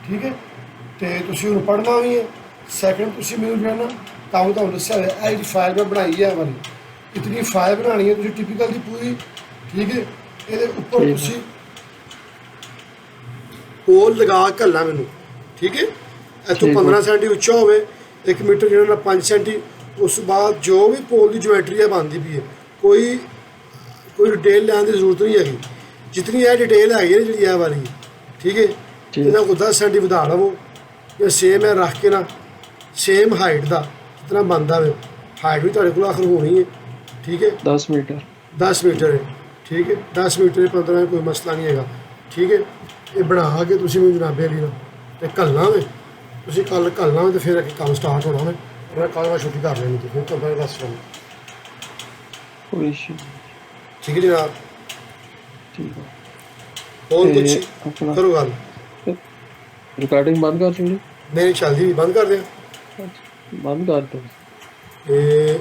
ठीक है। तो तुसीं उहनूं पढ़ना भी है। सैकेंड तुसीं मैनूं जो है ना काम तुहानूं दस्सिया होया, यह फाइल मैं बनाई है वाली, इतनी फाइल बनानी है तुसीं टिपिकल की पूरी, ठीक है। ये उपर तुसीं होल लगा घलना मैनूं, ठीक है। इतों 15 सेंटी उच्चा हो, 1 मीटर जो 5 सेंटी ਉਸ ਤੋਂ ਬਾਅਦ ਜੋ ਵੀ ਪੋਲ ਦੀ ਜਿਓਮੈਟਰੀ ਹੈ ਬਣਦੀ ਪਈ ਹੈ, ਕੋਈ ਡਿਟੇਲ ਲੈਣ ਦੀ ਜ਼ਰੂਰਤ ਨਹੀਂ ਹੈਗੀ। ਜਿਤਨੀ ਇਹ ਡਿਟੇਲ ਹੈਗੀ ਹੈ ਜਿਹੜੀ ਇਹ ਵਾਲੀ, ਠੀਕ ਹੈ, ਠੀਕ। ਇਹਨਾਂ ਕੋਲ 10 ਸੈਂਟੀ ਵਧਾ ਲਵੋ ਜਾਂ ਸੇਮ ਹੈ ਰੱਖ ਕੇ ਨਾ, ਸੇਮ ਹਾਈਟ ਦਾ ਜਿਤਨਾ ਬਣਦਾ ਵੇ, ਹਾਈਟ ਵੀ ਤੁਹਾਡੇ ਕੋਲ ਆਖਰ ਹੋਣੀ ਹੈ, ਠੀਕ ਹੈ, 10 ਮੀਟਰ 10 ਮੀਟਰ ਹੈ, ਠੀਕ ਹੈ, 10 ਮੀਟਰ 15 ਕੋਈ ਮਸਲਾ ਨਹੀਂ ਹੈਗਾ, ਠੀਕ ਹੈ। ਇਹ ਬਣਾ ਕੇ ਤੁਸੀਂ ਮੈਨੂੰ ਜਨਾਬੇ ਵਾਲੀ ਨਾਲ ਤੇ ਘੱਲਣਾ ਵੇ, ਤੁਸੀਂ ਕੱਲ੍ਹ ਘੱਲਣਾ ਵੇ ਤੇ ਫਿਰ ਅੱਗੇ ਕੰਮ ਸਟਾਰਟ ਹੋਣਾ ਵੇ। ਮੈਂ ਕੱਲ੍ਹ ਮੈਂ ਛੁੱਟੀ ਕਰ ਲੈਣੀ ਤੇ ਫਿਰ ਤੁਹਾਨੂੰ ਮੈਂ ਦੱਸ ਦਵਾਂਗਾ, ਕੋਈ ਇਸ਼ੂ ਠੀਕ ਹੈ ਜਨਾਬ। ਠੀਕ ਹੈ। ਹੋਰ ਤੇ ਕੁਛ ਆਪਣਾ ਕਰੋ ਗੱਲ। ਰਿਕਾਰਡਿੰਗ ਬੰਦ ਕਰ ਛੋੜੀ, ਨਹੀਂ ਚੱਲਦੀ, ਬੰਦ ਕਰ ਦਿਆਂ। ਬੰਦ ਕਰ ਦੋ। ਇਹ